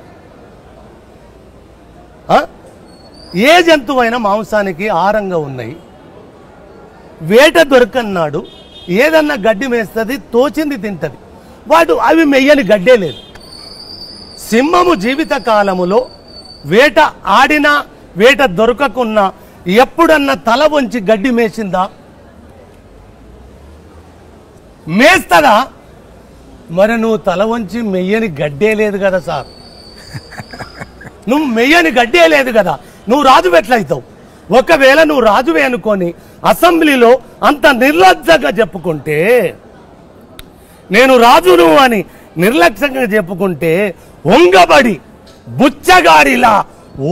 ఏ జంతువైనా మాంసానికి ఆహారంగా ఉన్నాయి. వేట దొరకన్నాడు ఏదన్నా గడ్డి మేస్తుంది, తోచింది తింటది. వాడు అవి మెయ్యని గడ్డే లేదు. సింహము జీవిత కాలములో వేట ఆడినా వేట దొరకకున్నా ఎప్పుడన్నా తల వంచి గడ్డి మేసిందా? మేస్తదా? మరి నువ్వు తల వంచి మెయ్యని గడ్డే లేదు కదా సార్, నువ్వు మెయ్యని గడ్డే లేదు కదా, నువ్వు రాజు ఎట్లయితావు? ఒకవేళ నువ్వు రాజువే అనుకొని అసెంబ్లీలో అంత నిర్లజ్జంగా చెప్పుకుంటే, నేను రాజును అని నిర్లక్ష్యంగా చెప్పుకుంటే, ఒంగబడి బుచ్చగాడిలా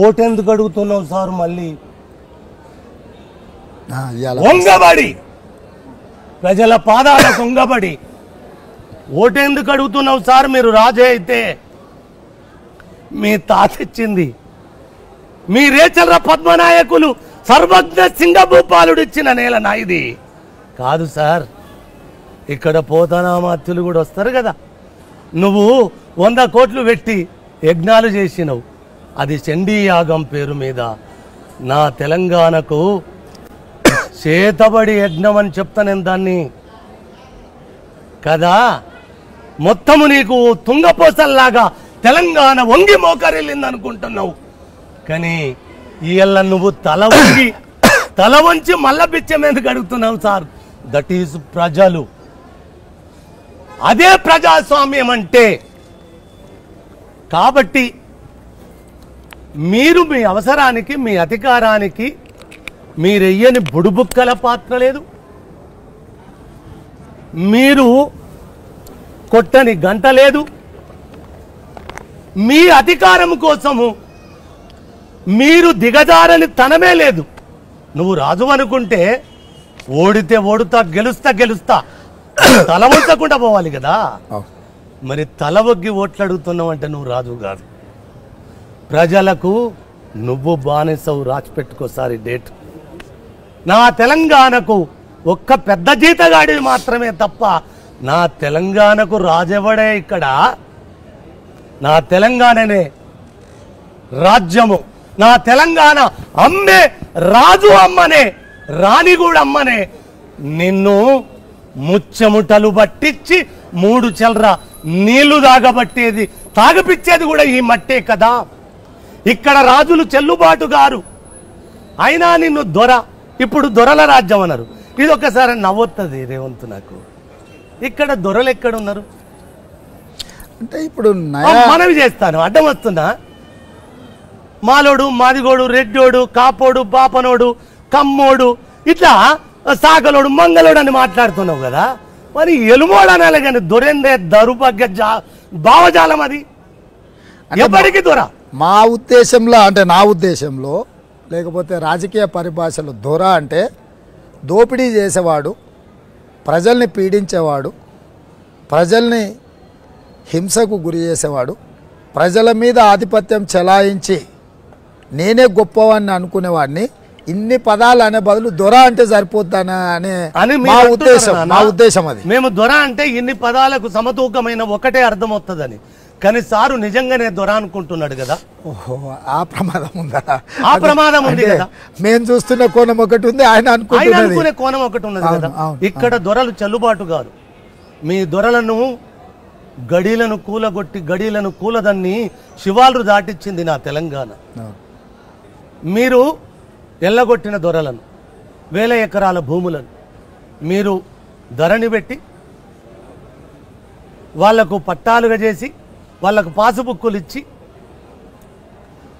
ఓటెందుకు అడుగుతున్నావు సార్? మళ్ళీ ఒంగబడి ప్రజల పాదాలకు ఒంగబడి ఓటెందుకు అడుగుతున్నావు సార్? మీరు రాజే అయితే మీ తాత ఇచ్చింది, మీ రేచర్ర పద్మనాయకులు సర్వజ్ఞ సింగభూపాలుడు ఇచ్చిన నేల నా ఇది కాదు సార్. ఇక్కడ పోతనామాత్యులు కూడా వస్తారు కదా. నువ్వు 100 కోట్లు పెట్టి యజ్ఞాలు చేసినవు, అది చండీ యాగం పేరు మీద నా తెలంగాణకు చేతబడి యజ్ఞం అని చెప్తా నేను దాన్ని కదా. మొత్తము నీకు తుంగపోసల్లాగా తెలంగాణ వంగి మోకరిల్లింది అనుకుంటున్నావు, కానీ ఇయ్యల్ల నువ్వు తల వంచి మల్ల బిచ్చం ఎందుకు అడుగుతున్నావు సార్? దట్ ఈజ్ ప్రజలు. అదే ప్రజాస్వామ్యం అంటే. కాబట్టి మీరు మీ అవసరానికి మీ అధికారానికి మీరెయ్యని బుడుబుక్కల పాత్ర లేదు, మీరు కొట్టని గంట లేదు, మీ అధికారం కోసము మీరు దిగజారని తనమే లేదు. నువ్వు రాజు అనుకుంటే ఓడితే ఓడుతా, గెలుస్తా తల వంచకుండా పోవాలి కదా. మరి తల ఒగ్గి ఓట్లు అడుగుతున్నావు అంటే నువ్వు రాజు కాదు. ప్రజలకు నువ్వు బానిసవు. రాసి పెట్టుకోసారి డేట్. నా తెలంగాణకు ఒక్క పెద్ద జీతగాడి మాత్రమే తప్ప నా తెలంగాణకు రాజెవడే? ఇక్కడ నా తెలంగాణనే రాజ్యము, నా తెలంగాణ అమ్మే, రాజు అమ్మనే, రాణి కూడా అమ్మనే. నిన్ను ముచ్చముటలు పట్టించి 3 చెల్ర నీళ్లు తాగబట్టేది, తాగపిచ్చేది కూడా ఈ మట్టే కదా. ఇక్కడ రాజులు చెల్లుబాటు గారు, అయినా నిన్ను దొర, ఇప్పుడు దొరల రాజ్యం అన్నారు. ఇది ఒక్కసారి నవ్వుతుంది రేవంత్ నాకు. ఇక్కడ దొరలు ఎక్కడున్నారు అంటే ఇప్పుడు మనవి చేస్తాను, అడ్డం వస్తున్నా. మాలోడు, మాదిగోడు, రెడ్డోడు, కాపోడు, బాపనోడు, కమ్మోడు, ఇట్లా సాగలోడు, మంగళోడు అని మాట్లాడుతున్నావు కదా. మరి ఎలుమోడు అనాలి కానీ దొరేందే దరుభాగ్య భావజాలం అది. ఎప్పటికీ దొర మా ఉద్దేశంలో, అంటే నా ఉద్దేశంలో, లేకపోతే రాజకీయ పరిభాషలో దొర అంటే దోపిడీ చేసేవాడు, ప్రజల్ని పీడించేవాడు, ప్రజల్ని హింసకు గురి చేసేవాడు, ప్రజల మీద ఆధిపత్యం చెలాయించి నేనే గొప్పవాడిని అనుకునేవాడిని ఇన్ని పదాలు అనే బదులు దొర అంటే సరిపోద్దానా అనే అని మా ఉద్దేశం అది. మేము దొర అంటే ఇన్ని పదాలకు సమతూకమైన ఒకటే అర్థం అవుతుందని, కానీ సారు నిజంగానే దొర అనుకుంటున్నాడు కదా. ఓహో, ఆ ప్రమాదం ఉందా? ఆ ప్రమాదం ఉంది కదా. మేము చూస్తున్న కోణం ఒకటి ఉంది, ఆయన అనుకునే కోణం ఒకటి ఉన్నది కదా. ఇక్కడ దొరలు చెల్లుబాటు కాదు. మీ దొరలను గడీలను కూలగొట్టి గడీలను కూలదన్ని శివాలు దాటిచ్చింది నా తెలంగాణ. మీరు ఎల్లగొట్టిన దొరలను, 1000 ఎకరాల భూములను మీరు ధరణి పెట్టి వాళ్లకు పట్టాలుగా చేసి వాళ్లకు పాసుబుక్కులు ఇచ్చి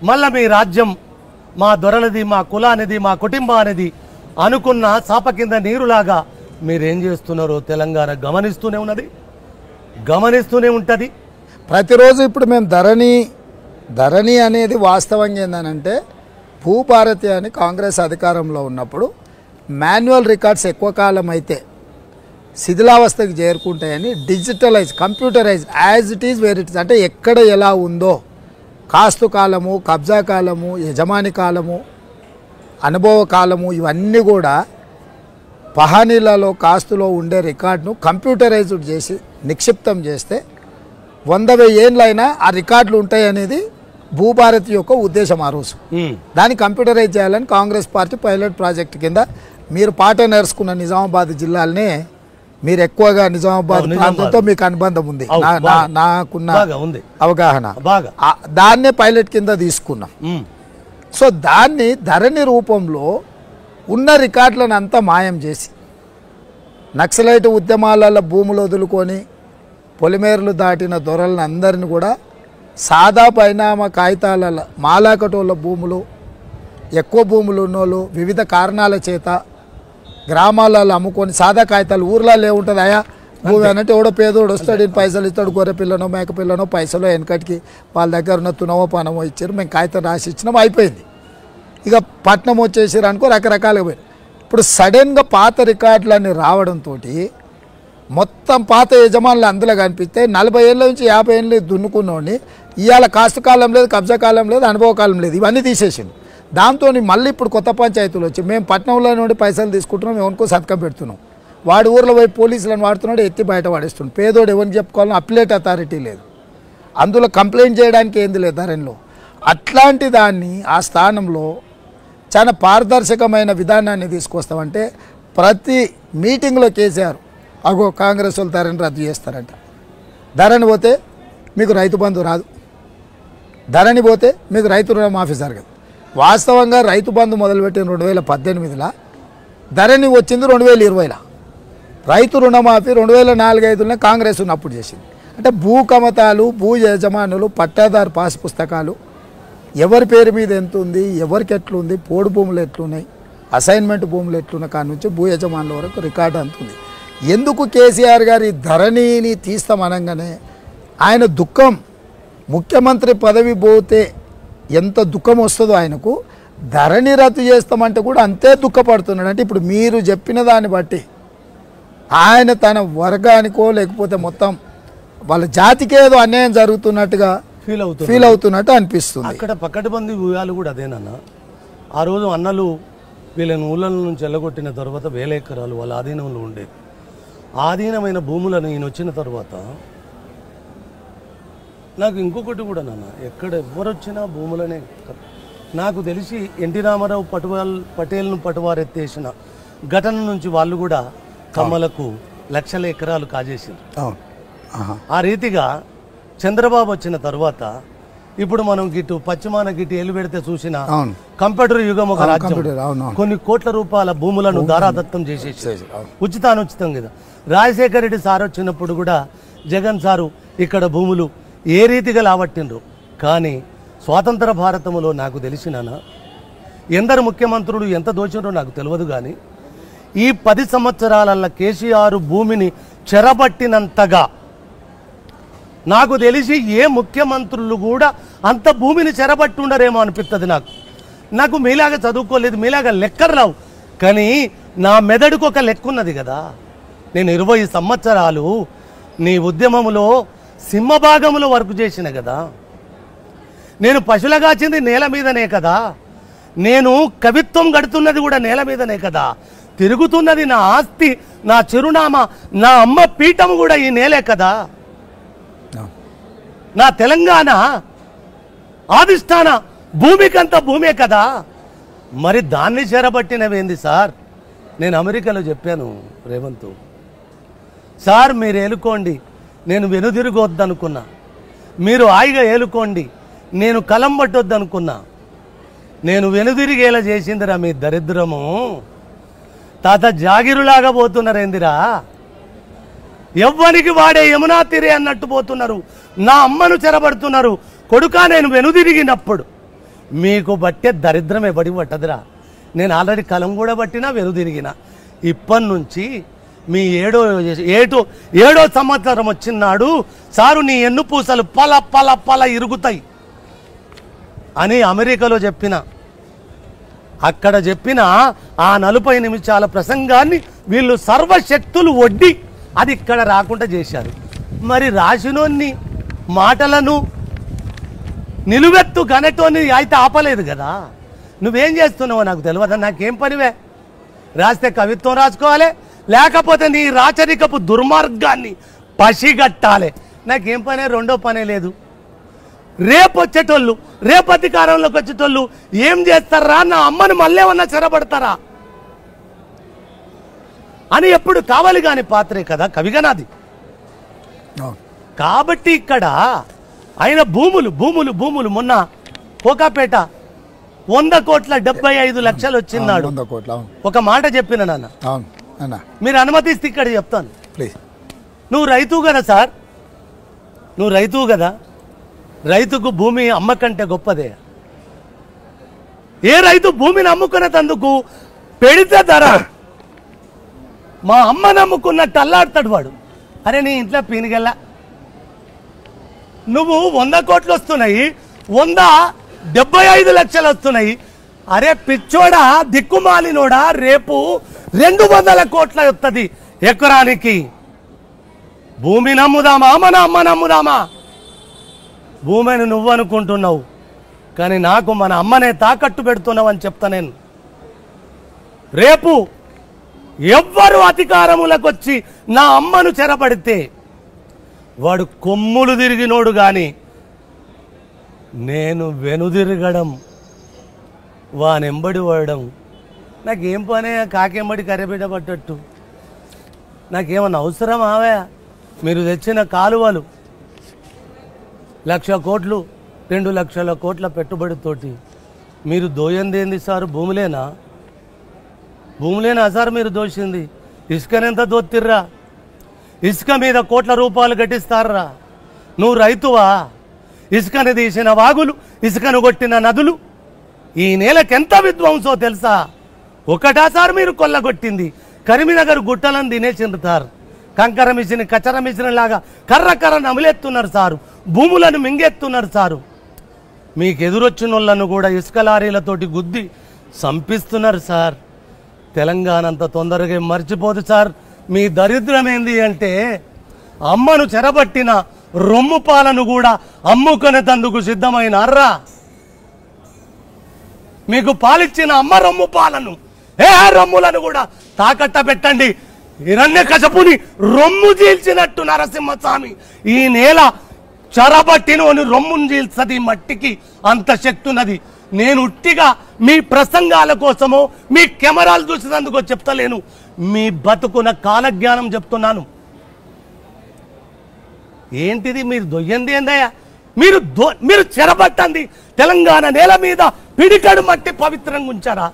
మళ్ళా మీ రాజ్యం మా దొరలది, మా కులానిది, మా కుటుంబానిది అనుకున్న సాప కింద నీరులాగా మీరేం చేస్తున్నారో తెలంగాణ గమనిస్తూనే ఉన్నది, గమనిస్తూనే ఉంటుంది. ప్రతిరోజు ఇప్పుడు మేము ధరణి అనేది వాస్తవంగా ఏందనంటే, భూభారతి అని కాంగ్రెస్ అధికారంలో ఉన్నప్పుడు మాన్యువల్ రికార్డ్స్ ఎక్కువ కాలం అయితే శిథిలావస్థకి చేరుకుంటాయని digitalise, computerise, as it is where it is, అంటే ఎక్కడ ఎలా ఉందో కాస్తు కాలము, కబ్జా కాలము, యజమాని కాలము, అనుభవ కాలము, ఇవన్నీ కూడా పహానీలలో కాస్తులో ఉండే రికార్డును కంప్యూటరైజ్డ్ చేసి నిక్షిప్తం చేస్తే 100,000 ఏళ్ళైనా ఆ రికార్డులు ఉంటాయి అనేది భూభారతి యొక్క ఉద్దేశం. ఆ రోజు దాన్ని కంప్యూటరైజ్ చేయాలని కాంగ్రెస్ పార్టీ పైలట్ ప్రాజెక్ట్ కింద, మీరు పాట నేర్చుకున్న నిజామాబాద్ జిల్లాలనే మీరు ఎక్కువగా నిజామాబాద్ ప్రాంతంతో మీకు అనుబంధం ఉంది, నాకున్న అవగాహన, దాన్నే పైలట్ కింద తీసుకున్నాం. సో దాన్ని ధరణి రూపంలో ఉన్న రికార్డులను అంతా మాయం చేసి నక్సలైట్ ఉద్యమాలలో భూములు వదులుకొని పొలిమేరలు దాటిన దొరలను అందరిని కూడా సాదా పరిణామ కాగితాల మాలాకటోళ్ళ భూములు, ఎక్కువ భూములు ఉన్నోళ్ళు వివిధ కారణాల చేత గ్రామాలలో అమ్ముకొని సాదా కాగితాలు ఊర్లలో ఏముంటుంది అయా భూమి అన్నట్టు ఎవడో పేదోడు వస్తాడు, పైసలు ఇస్తాడు, గొర్రె పిల్లనో మేక పిల్లనో పైసలో వెనకటికి వాళ్ళ దగ్గర ఉన్న తునవో పనమో ఇచ్చారు, మేము కాగితం రాసి ఇచ్చినాం, అయిపోయింది. ఇక పట్నం వచ్చేసారు అనుకో రకరకాలుగా పోయి. ఇప్పుడు సడన్గా పాత రికార్డులన్నీ రావడంతో మొత్తం పాత యజమానులు అందులో కనిపిస్తే 40 ఏళ్ళ నుంచి 50 ఏళ్ళు దున్నుకున్నోడిని ఇవాళ కాస్తు కాలం లేదు, కబ్జా కాలం లేదు, అనుభవ కాలం లేదు, ఇవన్నీ తీసేసింది. దాంతో మళ్ళీ ఇప్పుడు కొత్త పంచాయతీలు వచ్చి మేము పట్నంలో నుండి పైసలు తీసుకుంటున్నాం, ఎవరికో సతకం పెడుతున్నాం, వాడు ఊర్లో పోయి పోలీసులను వాడుతున్నాడు, ఎత్తి బయట వాడేస్తున్నాడు. పేదోడు ఎవరిని చెప్పుకోవాలని అప్లేట్ అథారిటీ లేదు, అందులో కంప్లైంట్ చేయడానికి ఏంది లేదు ధరణిలో. అట్లాంటి దాన్ని ఆ స్థానంలో చాలా పారదర్శకమైన విధానాన్ని తీసుకొస్తామంటే ప్రతి మీటింగ్లో కేసీఆర్ అగో కాంగ్రెస్ వాళ్ళు ధరణి రద్దు చేస్తారంట, ధరణి పోతే మీకు రైతు బంధు రాదు, ధరణి పోతే మీకు రైతు రుణమాఫీ జరగదు. వాస్తవంగా రైతు బంధు మొదలుపెట్టిన 2018లో, ధరణి వచ్చింది 2020లో. రైతు రుణమాఫీ 2004-05లోనే కాంగ్రెస్ ఉన్నప్పుడు చేసింది. అంటే భూ కమతాలు, భూ యజమానులు, పట్టాదారు పాస్ పుస్తకాలు, ఎవరి పేరు మీద ఎంత ఉంది, ఎవరికి ఎట్లుంది, పోడు భూములు ఎట్లున్నాయి, అసైన్మెంట్ భూములు ఎట్లున్న కాడ నుంచి భూ యజమానుల వరకు రికార్డు అంతుంది. ఎందుకు కేసీఆర్ గారి ధరణిని తీస్తామనగానే ఆయన దుఃఖం, ముఖ్యమంత్రి పదవి పోతే ఎంత దుఃఖం వస్తుందో ఆయనకు, ధరణి రద్దు చేస్తామంటే కూడా అంతే దుఃఖపడుతున్నాడు. అంటే ఇప్పుడు మీరు చెప్పిన దాన్ని బట్టి ఆయన తన వర్గానికో లేకపోతే మొత్తం వాళ్ళ జాతికి ఏదో అన్యాయం జరుగుతున్నట్టుగా ఫీల్ అవుతున్నట్టు అనిపిస్తుంది. అక్కడ పక్కటిబంది ఊయాలు కూడా అదేనన్నా. ఆ రోజు అన్నలు వీళ్ళని ఊళ్ళ నుంచి వెళ్ళగొట్టిన తర్వాత 1000 ఎకరాలు వాళ్ళ ఆధీనంలో ఉండేది. ఆధీనమైన భూములను ఈయన వచ్చిన తర్వాత నాకు ఇంకొకటి కూడా నాన్న, ఎక్కడ ఎవరు వచ్చినా భూములనే. నాకు తెలిసి ఎన్టీ రామారావు పటేల్ను పటువారెత్తేసిన ఘటన నుంచి వాళ్ళు కూడా కమ్మలకు లక్షల ఎకరాలు కాజేసింది. ఆ రీతిగా చంద్రబాబు వచ్చిన తర్వాత ఇప్పుడు మనం గిట్టు పశ్చిమాన గిట్టు ఎల్లు పెడితే చూసిన కంప్యూటర్ యుగం ఒక రాజ్యం, కొన్ని కోట్ల రూపాయల భూములను దారాదత్తం చేసేసి ఉచితం కదా. రాజశేఖర రెడ్డి సార్ వచ్చినప్పుడు కూడా జగన్ సారు ఇక్కడ భూములు ఏ రీతిగా లావట్టిండ్రు. కానీ స్వాతంత్ర భారతంలో నాకు తెలిసినానా ఎందరు ముఖ్యమంత్రులు ఎంత దోచిండ్రో నాకు తెలియదు. కానీ ఈ 10 సంవత్సరాల కేసీఆర్ భూమిని చెరబట్టినంతగా నాకు తెలిసి ఏ ముఖ్యమంత్రులు కూడా అంత భూమిని చెరబట్టి ఉండరేమో అనిపిస్తుంది. నాకు మీలాగా చదువుకోలేదు, మీలాగా లెక్కలు రావు, కానీ నా మెదడుకు ఒక లెక్క ఉన్నది కదా. నేను 20 సంవత్సరాలు నీ ఉద్యమంలో సింహభాగంలో వర్క్ చేసిన కదా. నేను పశువుల కాచింది నేల మీదనే కదా. నేను కవిత్వం గడుతున్నది కూడా నేల మీదనే కదా, తిరుగుతున్నది నా ఆస్తి, నా చిరునామా, నా అమ్మ పీఠం కూడా ఈ నేలే కదా, నా తెలంగాణ ఆదిష్టాన భూమికంత భూమే కదా. మరి దాన్ని చెరబట్టినవేంది సార్? నేను అమెరికాలో చెప్పాను రేవంత్ సార్, మీరు ఏలుకోండి, నేను వెనుదిరగొద్దనుకున్నా, మీరు హాయిగా ఏలుకోండి, నేను కలం పట్టొద్దనుకున్నా, నేను వెనుదిరిగేలా చేసిందిరా మీ దరిద్రము. తాత జాగిరులాగా పోతున్నారేందిరా, ఎవ్వనికి వాడే యమునా తీరే అన్నట్టు పోతున్నారు, నా అమ్మను చెరబడుతున్నారు. కొడుకా నేను వెనుదిరిగినప్పుడు మీకు బట్టే దరిద్రమే బడి పట్టదురా. నేను ఆల్రెడీ కలం కూడా పట్టినా వెనుదిరిగిన. ఇప్పటి నుంచి మీ ఏడో సంవత్సరం వచ్చినాడు సారు నీ ఎన్ను పూసలు పల పల పల ఇరుగుతాయి అని అమెరికాలో చెప్పిన. అక్కడ చెప్పిన ఆ 40 నిమిషాల ప్రసంగాన్ని వీళ్ళు సర్వశక్తులు ఒడ్డి అది ఇక్కడ రాకుండా చేశారు. మరి రాసినోన్ని మాటలను నిలువెత్తు గనటోని అయితే ఆపలేదు కదా. నువ్వేం చేస్తున్నావో నాకు తెలియదా, నాకేం పనివే? రాస్తే కవిత్వం రాసుకోవాలి, లేకపోతే నీ రాచరికపు దుర్మార్గాన్ని పసిగట్టాలి. నాకేం పనే, రెండో పనే లేదు. రేపు వచ్చేటోళ్ళు, రేపు అధికారంలోకి వచ్చేటోళ్ళు ఏం చేస్తారా, నా అమ్మను మళ్ళేమన్నా చెరబడతారా అని ఎప్పుడు కావాలి కాని పాత్రే కదా కవిగనాది. కాబట్టి ఇక్కడ ఆయన భూములు భూములు భూములు మొన్న కోకాపేట 100 కోట్ల 75 లక్షలు వచ్చిన్నాడు. ఒక మాట చెప్పిన నాన్న, మీరు అనుమతిస్తే ఇక్కడ చెప్తాను. నువ్వు రైతు కదా సార్, నువ్వు రైతు కదా, రైతుకు భూమి అమ్మకంటే గొప్పదే. ఏ రైతు భూమిని అమ్ముకునేందుకు పెడితే ధర మా అమ్మ నమ్ముకున్నట్టు అల్లాడతాడు వాడు. అరే నీ ఇంట్లో పీనిగల్లా, నువ్వు 100 కోట్లు వస్తున్నాయి, 175 లక్షలు వస్తున్నాయి. అరే పిచ్చోడా, దిక్కుమాలినోడా, రేపు 200 కోట్ల వస్తుంది ఎకరానికి. భూమి నమ్ముదామా, మన అమ్మ నమ్ముదామా? భూమిని నువ్వు అనుకుంటున్నావు, కానీ నాకు మన అమ్మనే తాకట్టు పెడుతున్నావు అని చెప్తా నేను. రేపు ఎవ్వరు అధికారములకు వచ్చి నా అమ్మను చెరబడితే వాడు కొమ్ములు తిరిగినోడు గాని నేను వెనుదిరగడం, వానెంబడి వాడడం నాకేం పనే? కాకెంబడి కర్రెబిడ్డ పట్టట్టు నాకేమన్నా అవసరం ఆవే? మీరు తెచ్చిన కాలువలు 1,00,000 కోట్లు 2 లక్షల కోట్ల పెట్టుబడితోటి మీరు దోయందేంది సార్? భూములేనా సార్ మీరు దోషింది? ఇసుకనెంత దోత్తిర్రా? ఇసుక మీద కోట్ల రూపాయలు గట్టిస్తారా? నువ్వు రైతువా? ఇసుకను తీసిన వాగులు, ఇసుకను కొట్టిన నదులు ఈ నేలకెంత విధ్వంసో తెలుసా? ఒకటా సార్ మీరు కొల్లగొట్టింది? కరీంనగర్ గుట్టలను తినేసిండ్రు సార్. కంకర మిషన్, కచర మిషన్ లాగా కర్ర కర్ర నమిలేస్తున్నారు సారు, భూములను మింగేస్తున్నారు సారు. మీకు ఎదురొచ్చిన వాళ్ళను కూడా ఇసుక లారీలతోటి గుద్ది సంపిస్తున్నారు సార్. తెలంగాణ అంత తొందరగా మర్చిపోదు సార్. మీ దరిద్రం ఏంది అంటే అమ్మను చెరబట్టిన రొమ్ము పాలను కూడా అమ్ముకునేందుకు సిద్ధమైనారా? మీకు పాలిచ్చిన అమ్మ రొమ్ము పాలను, రొమ్ములను కూడా తాకట్ట పెట్టండి. హిరణ్యకశపుని రొమ్ము చీల్చినట్టు నరసింహస్వామి ఈ నేల చెరబట్టినోని రొమ్మును చీల్చది. మట్టికి అంత శక్తి ఉన్నది. నేను ఉట్టిగా మీ ప్రసంగాల కోసమో మీ కెమెరాలు చూసినందుకో చెప్తలేను, మీ బతుకున్న కాలజ్ఞానం చెప్తున్నాను. ఏంటిది మీరు దొయ్యంది ఏందయ్యా? మీరు చెరబట్టండి తెలంగాణ నేల మీద పిడికడు మట్టి పవిత్రంగా ఉంచారా?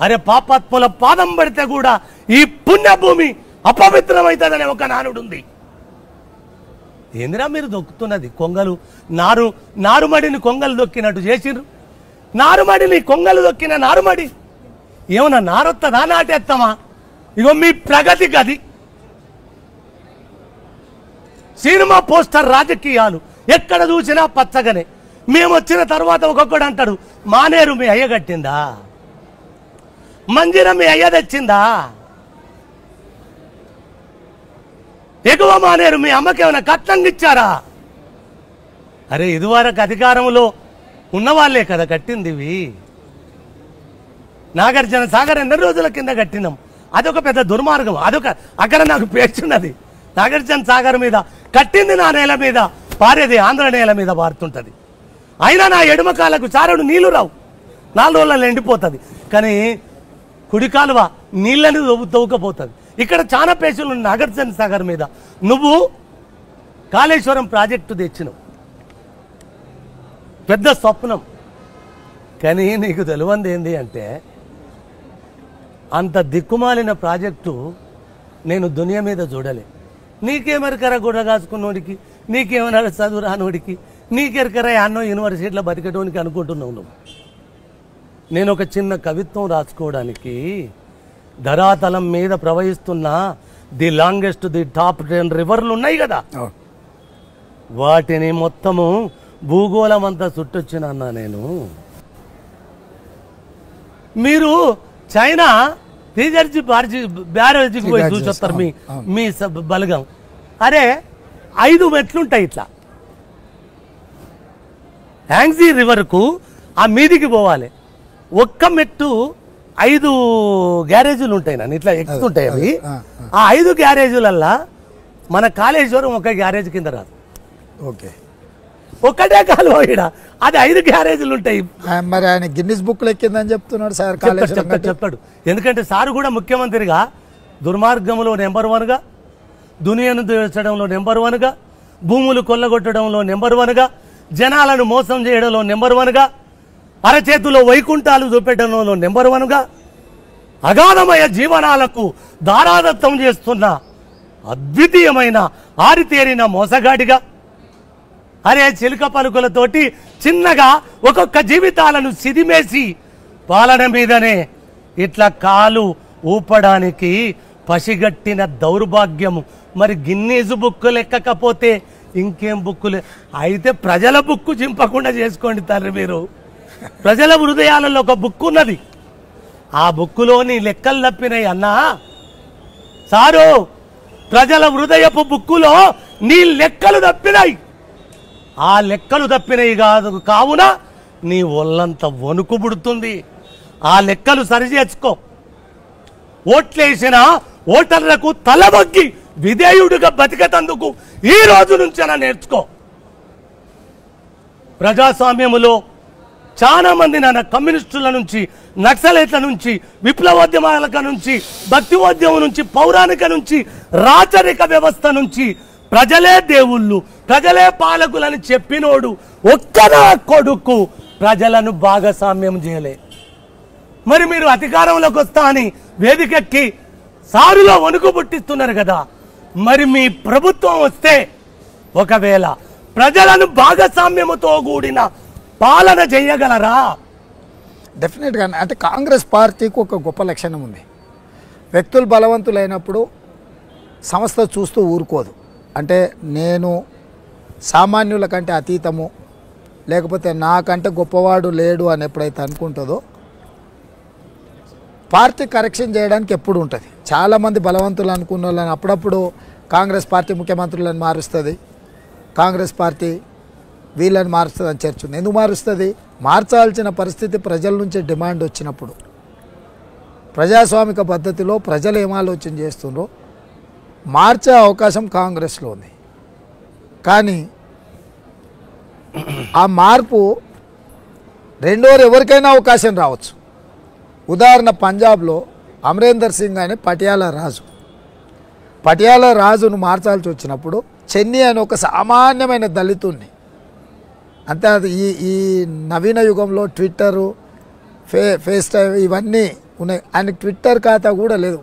అరే పాపాత్ముల పాదం పడితే కూడా ఈ పుణ్యభూమి అపవిత్రమవుతుందనే ఒక నానుడుంది. ఏందిరా మీరు దొక్కుతున్నది? కొంగలు నారుమడిని కొంగలు దొక్కినట్టు చేసిర్రు. నారుమడిని కొంగలు దొక్కిన నారుమడి ఏమన్నా నారొత్తదా, నాటేస్తామా? ఇగో మీ ప్రగతి గది. సినిమా పోస్టర్ రాజకీయాలు ఎక్కడ చూసినా పచ్చగానే. మేము వచ్చిన తర్వాత ఒక్కొక్కడు అంటాడు, మానేరు మీ అయ్య కట్టిందా, మంజిర మీ అయ్య తెచ్చిందా, ఎగువ మానేరు మీ అమ్మకేమైనా కట్నంగా ఇచ్చారా? అరే ఇదివరకు అధికారంలో ఉన్నవాళ్లే కదా కట్టింది ఇవి. నాగార్జున సాగర్ ఎన్ని రోజుల కింద కట్టినాం. అదొక పెద్ద దుర్మార్గం. అక్కడ నాకు పేర్చున్నది. నాగార్జున సాగర్ మీద కట్టింది నా నేల మీద, పారేది ఆంధ్ర నేల మీద పారుతుంటది. అయినా నా ఎడమ కాలకు చారుడు నీళ్లు రావు, 4 రోజులలో ఎండిపోతుంది. కానీ కుడి కాలువ నీళ్ళని తవ్వుకపోతుంది. ఇక్కడ చాలా పేషులు నాగార్జున సాగర్ మీద. నువ్వు కాళేశ్వరం ప్రాజెక్టు తెచ్చినావు, పెద్ద స్వప్నం. కానీ నీకు తెలియంది ఏంటి అంటే, అంత దిక్కుమాలిన ప్రాజెక్టు నేను దునియా మీద చూడలే. నీకేమెరకరా గుడ్డ కాసుకున్నోడికి, నీకేమన్నా చదువు రానోడికి, నీకెరకరా అన్నో యూనివర్సిటీలో బతికటోనికి అనుకుంటున్నావు నువ్వు. నేను ఒక చిన్న కవిత్వం రాసుకోవడానికి ధరాతలం మీద ప్రవహిస్తున్న ది లాంగెస్ట్, ది టాప్ 10 రివర్లు ఉన్నాయి కదా, వాటిని మొత్తము భూగోళం అంతా చుట్టొచ్చిన అన్నా నేను. మీరు చైనా బ్యారేజీకి పోయి చూసొస్తారు మీ బలగం. అరే 5 మెట్లుంటాయి ఇట్లా, హ్యాంగ్జీ రివర్కు ఆ మీదికి పోవాలి. ఒక్క మెట్టు 5 గ్యారేజీలు ఉంటాయి నన్ను ఇట్లా ఎక్కుతుంటాయి అవి. ఆ 5 గ్యారేజీలల్లా మన కాళేశ్వరం ఒక గ్యారేజ్ కింద రాదు. ఓకే, ఒక్కటే కాలువ ఈడ, అది 5 గ్యారేజీలు ఉంటాయి. మరి ఆయన గిన్నిస్ బుక్ ఎక్కిందని చెప్తున్నాడు సార్. చెప్పాడు. ఎందుకంటే సారు కూడా ముఖ్యమంత్రిగా దుర్మార్గంలో నెంబర్ 1గా, దునియాను దోచడంలో నెంబర్ 1గా, భూములు కొల్లగొట్టడంలో నెంబర్ 1గా, జనాలను మోసం చేయడంలో నెంబర్ 1గా, అరచేతులో వైకుంఠాలు చూపెట్టడంలో నెంబర్ 1గా, అగాధమయ జీవనాలకు దారాదత్తం చేస్తున్న అద్వితీయమైన ఆరితేరిన మోసగాడిగా, అరే చిలుక పలుకులతోటి చిన్నగా ఒక్కొక్క జీవితాలను సిదిమేసి పాలన మీదనే ఇట్లా కాలు ఊపడానికి పసిగట్టిన దౌర్భాగ్యము. మరి గిన్నీసు బుక్కులు ఎక్కకపోతే ఇంకేం బుక్కులే? అయితే ప్రజల బుక్కు చింపకుండా చేసుకోండి తండ్రి మీరు. ప్రజల హృదయాలలో ఒక బుక్ ఉన్నది, ఆ బుక్కులోని లెక్కలు తప్పినాయి అన్నా. సారు, ప్రజల హృదయపు బుక్కులో నీ లెక్కలు తప్పినాయి. ఆ లెక్కలు తప్పినవి కావున నీ ఒళ్ళంతా వణుకు పుడుతుంది. ఆ లెక్కలు సరిచేసుకో. ఓట్లేసిన ఓటర్లకు తలబొగ్గి విధేయుడిగా బతికేటందుకు ఈ రోజు నుంచైనా నేర్చుకో. ప్రజాస్వామ్యములో చాలా మంది నాన్న కమ్యూనిస్టుల నుంచి, నక్సలైట్ల నుంచి, విప్లవోద్యమాల నుంచి, భక్తివోద్యమం నుంచి, పౌరాణిక నుంచి, రాచరిక వ్యవస్థ నుంచి ప్రజలే దేవుళ్ళు, ప్రజలే పాలకులని చెప్పినోడు ఒక్కనా కొడుకు ప్రజలను భాగస్వామ్యం చేయలే. మరి మీరు అధికారంలోకి వస్తా అని వేదికెక్కి సారులో వణుకు పుట్టిస్తున్నారు కదా. మరి మీ ప్రభుత్వం వస్తే ఒకవేళ ప్రజలను భాగస్వామ్యముతో కూడిన పాలన చేయగలరా? డెఫినెట్గా. అంటే కాంగ్రెస్ పార్టీకి ఒక గొప్ప లక్షణం ఉంది. వ్యక్తులు బలవంతులైనప్పుడు సంస్థ చూస్తూ ఊరుకోదు. అంటే నేను సామాన్యుల కంటే అతీతము, లేకపోతే నాకంటే గొప్పవాడు లేడు అని ఎప్పుడైతే అనుకుంటుందో పార్టీ కరెక్షన్ చేయడానికి ఎప్పుడు ఉంటుంది. చాలామంది బలవంతులు అనుకున్న వాళ్ళని అప్పుడప్పుడు కాంగ్రెస్ పార్టీ ముఖ్యమంత్రులను మారుస్తుంది, కాంగ్రెస్ పార్టీ వీళ్ళని మారుస్తుంది అని చర్చ ఉంది. ఎందుకు మారుస్తుంది? మార్చాల్సిన పరిస్థితి ప్రజల నుంచి డిమాండ్ వచ్చినప్పుడు, ప్రజాస్వామిక పద్ధతిలో ప్రజలు ఏం ఆలోచన చేస్తుండ్రో మార్చే అవకాశం కాంగ్రెస్లో ఉంది. కానీ ఆ మార్పు రెండోరు ఎవరికైనా అవకాశం రావచ్చు. ఉదాహరణ, పంజాబ్లో అమరేందర్ సింగ్ అనే పటియాలా రాజును మార్చాల్సి వచ్చినప్పుడు చెన్నీ అని ఒక సామాన్యమైన దళితుడిని, అంతే. అది ఈ నవీన యుగంలో ట్విట్టరు, ఫేస్ టైమ్ ఇవన్నీ ఉన్నాయి. ఆయనకి ట్విట్టర్ ఖాతా కూడా లేదు.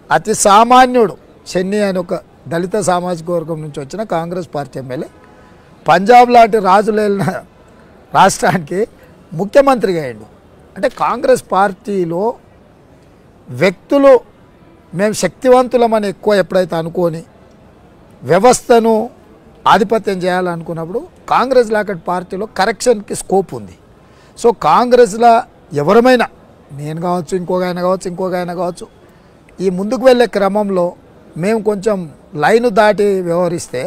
అతి సామాన్యుడు చెన్నీ అని ఒక దళిత సామాజిక వర్గం నుంచి వచ్చిన కాంగ్రెస్ పార్టీ ఎమ్మెల్యే పంజాబ్ లాంటి రాజులు వెళ్ళిన రాష్ట్రానికి ముఖ్యమంత్రిగా అయ్యాడు. అంటే కాంగ్రెస్ పార్టీలో వ్యక్తులు మేము శక్తివంతులమని ఎక్కువ ఎప్పుడైతే అనుకొని వ్యవస్థను ఆధిపత్యం చేయాలనుకున్నప్పుడు కాంగ్రెస్ లాంటి పార్టీలో కరెక్షన్కి స్కోప్ ఉంది. సో కాంగ్రెస్లో ఎవరమైనా, నేను కావచ్చు, ఇంకొక ఆయన కావచ్చు, ఈ ముందుకు వెళ్ళే క్రమంలో మేము కొంచెం లైను దాటి వ్యవహరిస్తే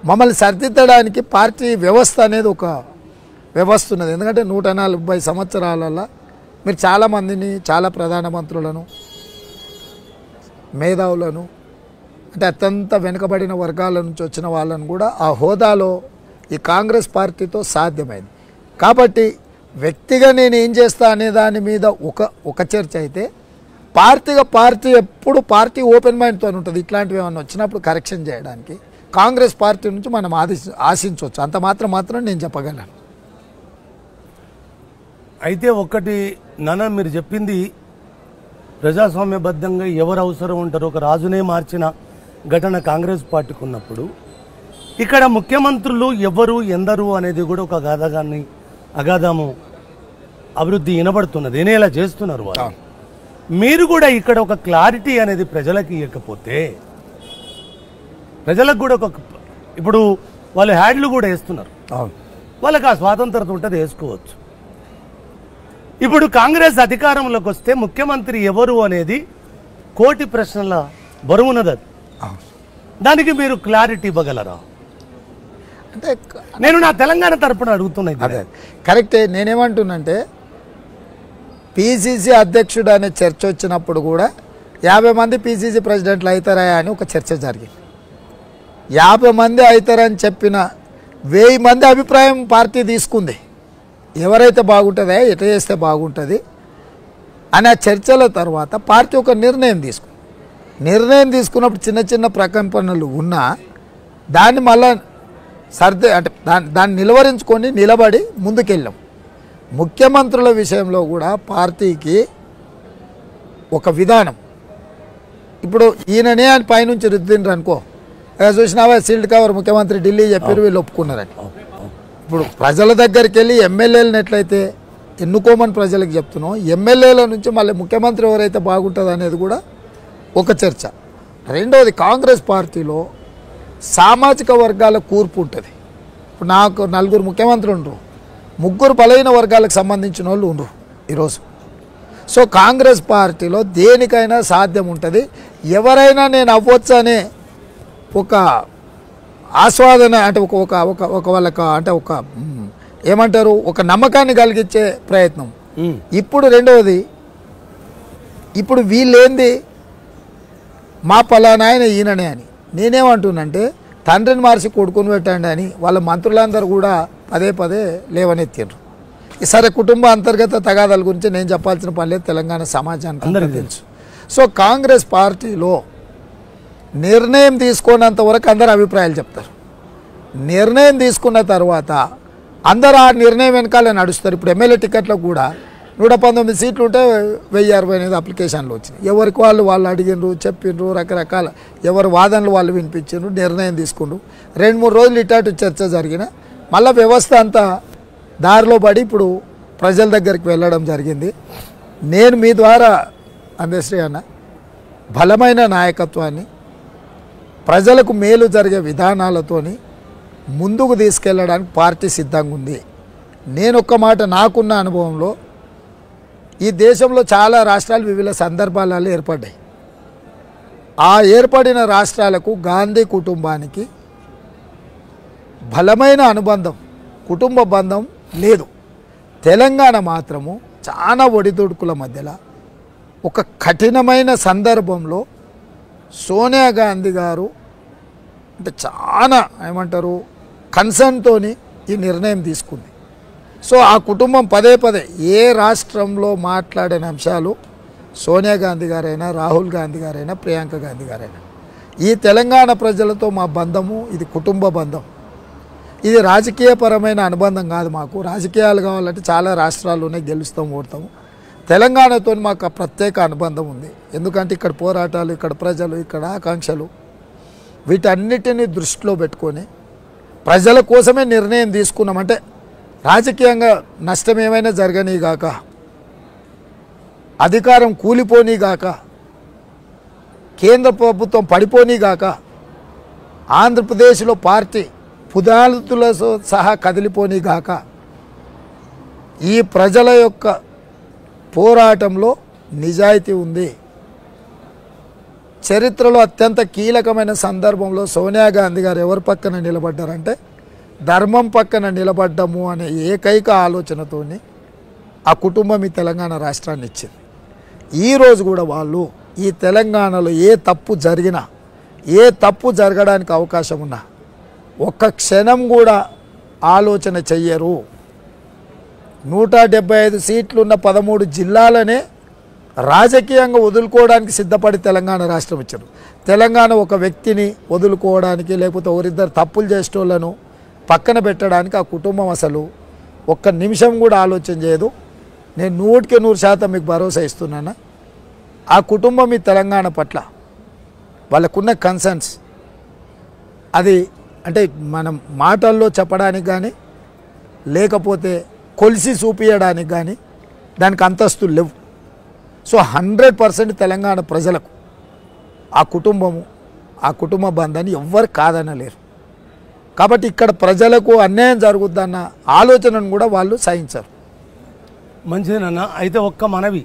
మమ్మల్ని సరిదిద్దడానికి పార్టీ వ్యవస్థ అనేది ఒక వ్యవస్థ ఉన్నది. ఎందుకంటే 140 సంవత్సరాలలో మీరు చాలామందిని, చాలా ప్రధానమంత్రులను, మేధావులను, అంటే అత్యంత వెనుకబడిన వర్గాల నుంచి వచ్చిన వాళ్ళను కూడా ఆ హోదాలో ఈ కాంగ్రెస్ పార్టీతో సాధ్యమైంది. కాబట్టి వ్యక్తిగా నేను ఏం చేస్తా అనే దాని మీద ఒక చర్చ అయితే, పార్టీ ఎప్పుడు పార్టీ ఓపెన్ మైండ్తో ఉంటుంది. ఇట్లాంటివి ఏమైనా వచ్చినప్పుడు కరెక్షన్ చేయడానికి కాంగ్రెస్ పార్టీ నుంచి మనం ఆశించవచ్చు. అంత మాత్రం నేను చెప్పగలను. అయితే ఒక్కటి నాన్న, మీరు చెప్పింది ప్రజాస్వామ్యబద్ధంగా ఎవరు అవసరం ఉంటారో ఒక రాజునే మార్చిన ఘటన కాంగ్రెస్ పార్టీకి ఉన్నప్పుడు, ఇక్కడ ముఖ్యమంత్రులు ఎవరు ఎందరు అనేది కూడా ఒక అగాధము అభివృద్ధి వినబడుతున్నది. వినేలా చేస్తున్నారు వాళ్ళు. మీరు కూడా ఇక్కడ ఒక క్లారిటీ అనేది ప్రజలకు ఇవ్వకపోతే, ప్రజలకు కూడా ఇప్పుడు వాళ్ళు హ్యాడ్లు కూడా వేస్తున్నారు, వాళ్ళకి ఆ స్వాతంత్రత ఉంటుంది, వేసుకోవచ్చు. ఇప్పుడు కాంగ్రెస్ అధికారంలోకి వస్తే ముఖ్యమంత్రి ఎవరు అనేది కోటి ప్రశ్నల బరువున్నది. దానికి మీరు క్లారిటీ ఇవ్వగలరా? అంటే నేను నా తెలంగాణ తరపున అడుగుతున్నాను. అదే కరెక్టే. నేనేమంటున్నంటే, పిసిసి అధ్యక్షుడు అనే చర్చ వచ్చినప్పుడు కూడా 50 మంది పిసిసి ప్రెసిడెంట్లు అవుతారా అని ఒక చర్చ జరిగింది. 50 మంది అవుతారని చెప్పిన 1000 మంది అభిప్రాయం పార్టీ తీసుకుంది. ఎవరైతే బాగుంటుందా, ఎట్లా చేస్తే బాగుంటుంది అనే చర్చల తర్వాత పార్టీ ఒక నిర్ణయం తీసుకున్నప్పుడు చిన్న ప్రకంపనలు ఉన్నా దాన్ని మళ్ళా అంటే దాన్ని నిలబడి ముందుకెళ్ళాం. ముఖ్యమంత్రుల విషయంలో కూడా పార్టీకి ఒక విధానం, ఇప్పుడు ఈయననే అని పైనుంచి రుద్దిండ్రు అనుకో, చూసినావా సీల్డ్ కవర్ ముఖ్యమంత్రి ఢిల్లీ చెప్పారు, వీళ్ళు ఒప్పుకున్నారని. ఇప్పుడు ప్రజల దగ్గరికి వెళ్ళి ఎమ్మెల్యేలను ఎట్లయితే ఎన్నుకోమని ప్రజలకు చెప్తున్నాం, ఎమ్మెల్యేల నుంచి మళ్ళీ ముఖ్యమంత్రి ఎవరైతే బాగుంటుంది అనేది కూడా ఒక చర్చ. రెండవది, కాంగ్రెస్ పార్టీలో సామాజిక వర్గాల కూర్పు ఉంటుంది. ఇప్పుడు నాకు 4 ముఖ్యమంత్రులు ఉండరు, 3 బలైన వర్గాలకు సంబంధించిన వాళ్ళు ఉండరు ఈరోజు. సో కాంగ్రెస్ పార్టీలో దేనికైనా సాధ్యం ఉంటుంది. ఎవరైనా నేను అవ్వచ్చు అనే ఒక ఆస్వాదన, అంటే ఒక వాళ్ళకి అంటే ఒక ఏమంటారు, ఒక నమ్మకాన్ని కలిగించే ప్రయత్నం. ఇప్పుడు రెండవది, ఇప్పుడు వీళ్ళేంది మా పలానా ఆయన ఈయననే అని. నేనేమంటున్నంటే, తండ్రిని మార్చి కొడుకుని పెట్టండి అని వాళ్ళ మంత్రులందరూ కూడా పదే లేవనెత్తిండ్రు. సరే, కుటుంబ అంతర్గత తగాదాల గురించి నేను చెప్పాల్సిన పని లేదు, తెలంగాణ సమాజానికి అందరికీ తెలుసు. సో కాంగ్రెస్ పార్టీలో నిర్ణయం తీసుకున్నంత వరకు అందరు అభిప్రాయాలు చెప్తారు. నిర్ణయం తీసుకున్న తర్వాత అందరూ ఆ నిర్ణయం వెనకాలే నడుస్తారు. ఇప్పుడు ఎమ్మెల్యే టికెట్లకు కూడా 119 సీట్లు ఉంటే 1068 అప్లికేషన్లు వచ్చినాయి. ఎవరికి వాళ్ళు అడిగినరు, చెప్పిండ్రు, రకరకాల ఎవరి వాదనలు వాళ్ళు వినిపించారు, నిర్ణయం తీసుకుండ్రు. 2-3 రోజులు ఇటాటు చర్చ జరిగిన మళ్ళీ వ్యవస్థ అంతా దారిలో పడి ఇప్పుడు ప్రజల దగ్గరికి వెళ్ళడం జరిగింది. నేను మీ ద్వారా అందశ్రీ అన్న, బలమైన నాయకత్వాన్ని, ప్రజలకు మేలు జరిగే విధానాలతోని ముందుకు తీసుకెళ్ళడానికి పార్టీ సిద్ధంగా ఉంది. నేను ఒక్క మాట, నాకున్న అనుభవంలో ఈ దేశంలో చాలా రాష్ట్రాలు వివిధ సందర్భాలలో ఏర్పడ్డాయి. ఆ ఏర్పడిన రాష్ట్రాలకు గాంధీ కుటుంబానికి బలమైన అనుబంధం, కుటుంబ బంధం లేదు. తెలంగాణ మాత్రము చాలా ఒడిదుడుకుల మధ్యలో ఒక కఠినమైన సందర్భంలో సోనియా గాంధీ గారు అంటే చాలా ఏమంటారు కన్సర్న్తోని ఈ నిర్ణయం తీసుకుంది. సో ఆ కుటుంబం పదే ఏ రాష్ట్రంలో మాట్లాడిన అంశాలు సోనియా గాంధీ గారైనా, రాహుల్ గాంధీ గారైనా, ప్రియాంక గాంధీ గారైనా, ఈ తెలంగాణ ప్రజలతో మా బంధము ఇది కుటుంబ బంధం. ఇది రాజకీయపరమైన అనుబంధం కాదు. మాకు రాజకీయాలు కావాలంటే చాలా రాష్ట్రాలు ఉన్నాయి, గెలుస్తాం, ఓడతాము. తెలంగాణతో మాకు ప్రత్యేక అనుబంధం ఉంది. ఎందుకంటే ఇక్కడ పోరాటాలు, ఇక్కడ ప్రజలు, ఇక్కడ ఆకాంక్షలు, వీటన్నిటిని దృష్టిలో పెట్టుకొని ప్రజల కోసమే నిర్ణయం తీసుకున్నామంటే రాజకీయంగా నష్టం ఏమైనా జరగనీగాక, అధికారం కూలిపోనీగాక, కేంద్ర ప్రభుత్వం పడిపోనీగాక, ఆంధ్రప్రదేశ్లో పార్టీ పునాదులతో సహా కదిలిపోనీగాక, ఈ ప్రజల యొక్క పోరాటంలో నిజాయితీ ఉంది. చరిత్రలో అత్యంత కీలకమైన సందర్భంలో సోనియా గాంధీ గారు ఎవరి పక్కన నిలబడ్డారంటే ధర్మం పక్కన నిలబడ్డము అనే ఏకైక ఆలోచనతోని ఆ కుటుంబం ఈ తెలంగాణ రాష్ట్రాన్ని ఇచ్చింది. ఈరోజు కూడా వాళ్ళు ఈ తెలంగాణలో ఏ తప్పు జరిగినా, ఏ తప్పు జరగడానికి అవకాశం ఉన్నా ఒక్క క్షణం కూడా ఆలోచన చెయ్యరు. 175 సీట్లున్న 13 జిల్లాలనే రాజకీయంగా వదులుకోవడానికి సిద్ధపడి తెలంగాణ రాష్ట్రం ఇచ్చారు. తెలంగాణ ఒక వ్యక్తిని వదులుకోవడానికి లేకపోతే ఒకరిద్దరు తప్పులు చేసేటోళ్లను పక్కన పెట్టడానికి ఆ కుటుంబం అసలు ఒక్క నిమిషం కూడా ఆలోచన చేయదు. నేను 100% మీకు భరోసా ఇస్తున్నాను. ఆ కుటుంబం ఈ తెలంగాణ పట్ల వాళ్ళకున్న కన్సర్న్స్ అది అంటే మనం మాటల్లో చెప్పడానికి కానీ లేకపోతే కొలిసి చూపించడానికి కానీ దానికి అంతస్తులు లేవు. సో 100% తెలంగాణ ప్రజలకు ఆ కుటుంబము ఆ కుటుంబ బంధాన్ని ఎవ్వరు కాదనలేరు. కాబట్టి ఇక్కడ ప్రజలకు అన్యాయం జరుగుద్దన్న ఆలోచనను కూడా వాళ్ళు సహించరు. మంచిదేనన్నా. అయితే ఒక్క మనవి,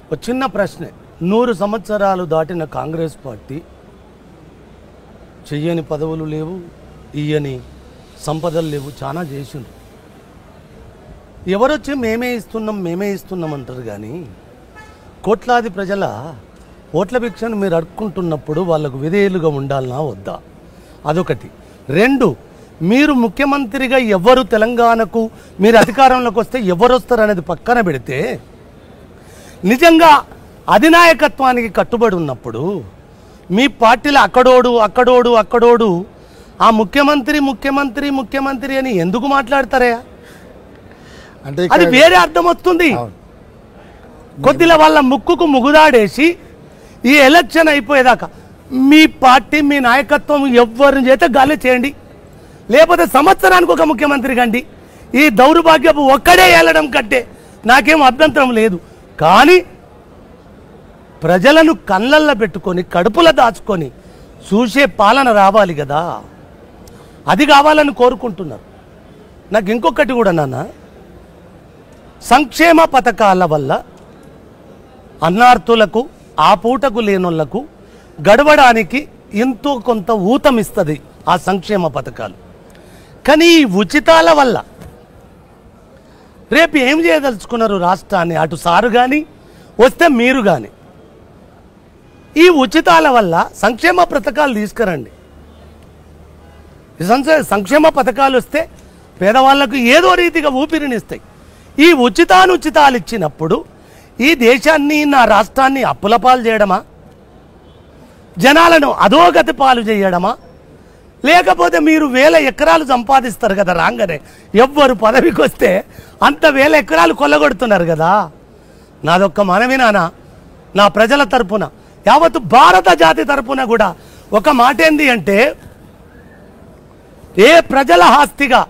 ఒక చిన్న ప్రశ్నే. 100 సంవత్సరాలు దాటిన కాంగ్రెస్ పార్టీ చెయ్యని పదవులు లేవు, ఇయ్యని సంపదలు లేవు, చాలా చేసిండ్రు. ఎవరొచ్చి మేమే ఇస్తున్నాం అంటారు. కానీ కోట్లాది ప్రజల ఓట్ల భిక్షను మీరు అడుక్కుంటున్నప్పుడు వాళ్ళకు విధేయులుగా ఉండాలనా వద్దా? అదొకటి. 2, మీరు ముఖ్యమంత్రిగా ఎవరు తెలంగాణకు మీరు అధికారంలోకి వస్తే ఎవరు వస్తారు అనేది పక్కన పెడితే, నిజంగా అధినాయకత్వానికి కట్టుబడి ఉన్నప్పుడు మీ పార్టీలో అక్కడోడు ఆ ముఖ్యమంత్రి అని ఎందుకు మాట్లాడతారా? అంటే అది వేరే అర్థం వస్తుంది. కొద్దిగా వాళ్ళ ముక్కుకు ముగుదాడేసి ఈ ఎలక్షన్ అయిపోయేదాకా మీ పార్టీ మీ నాయకత్వం ఎవరిని చేత గాలి చేయండి, లేకపోతే సంవత్సరానికి ఒక ముఖ్యమంత్రి కండి. ఈ దౌర్భాగ్యపు ఒక్కడే ఏలడం కంటే నాకేం అభ్యంతరం లేదు. కానీ ప్రజలను కళ్ళల్లో పెట్టుకొని కడుపులో దాచుకొని చూసే పాలన రావాలి కదా, అది కావాలని కోరుకుంటున్నారు. నాకు ఇంకొకటి కూడా నాన్న, సంక్షేమ పథకాల వల్ల అన్నార్థులకు ఆ పూటకు లేనోళ్లకు గడవడానికి ఎంతో కొంత ఊతమిస్తుంది ఆ సంక్షేమ పథకాలు. కానీ ఈ ఉచితాల వల్ల రేపు ఏం చేయదలుచుకున్నారు రాష్ట్రాన్ని? అటు సారు కానీ వస్తే మీరు కానీ ఈ ఉచితాల వల్ల సంక్షేమ పథకాలు తీసుకురండి. సంక్షేమ పథకాలు వస్తే పేదవాళ్లకు ఏదో రీతిగా ఊపిరినిస్తాయి. ఈ ఉచితాలు ఇచ్చినప్పుడు ఈ దేశాన్ని నా రాష్ట్రాన్ని అప్పుల పాలు చేయడమా, జనాలను అధోగతి పాలు చేయడమా, లేకపోతే మీరు 1000 ఎకరాలు సంపాదిస్తారు కదా రాగానే, ఎవ్వరు పదవికి వస్తే అంత 1000 ఎకరాలు కొల్లగొడుతున్నారు కదా. నాదొక్క మనవి నాన్న, నా ప్రజల తరపున యావత్ భారత జాతి తరపున కూడా ఒక మాట ఏంది అంటే, ఏ ప్రజల ఆస్తిగా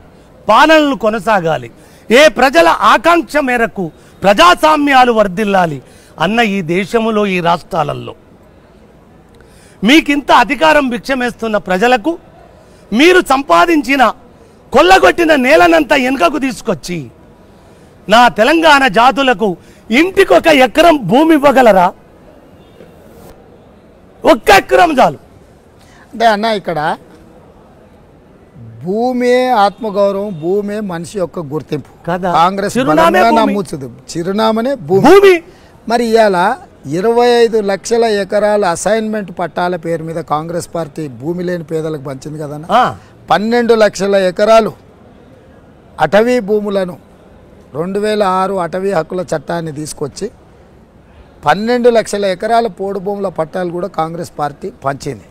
పాలనలు కొనసాగాలి, ఏ ప్రజల ఆకాంక్ష మేరకు ప్రజాస్వామ్యాలు వర్ధిల్లాలి అన్న ఈ దేశములో ఈ రాష్ట్రాలలో మీకింత అధికారం భిక్షమేస్తున్న ప్రజలకు మీరు సంపాదించిన కొల్లగొట్టిన నేలనంతా వెనుకకు తీసుకొచ్చి నా తెలంగాణ జాతులకు ఇంటికొక ఎకరం భూమి ఇవ్వగలరా? ఒక్క ఎకరం చాలు. అంటే అన్న ఇక్కడ భూమే ఆత్మగౌరవం, భూమే మనిషి యొక్క గుర్తింపు కదా. కాంగ్రెస్ నమ్ముతుంది. చిరునామనే భూమి. మరి ఇవాళ 25 లక్షల ఎకరాల అసైన్మెంట్ పట్టాల పేరు మీద కాంగ్రెస్ పార్టీ భూమి లేని పేదలకు పంచింది కదన్న. 12 లక్షల ఎకరాలు అటవీ భూములను 2006 అటవీ హక్కుల చట్టాన్ని తీసుకొచ్చి 12 లక్షల ఎకరాల పోడు భూముల పట్టాలు కూడా కాంగ్రెస్ పార్టీ పంచింది.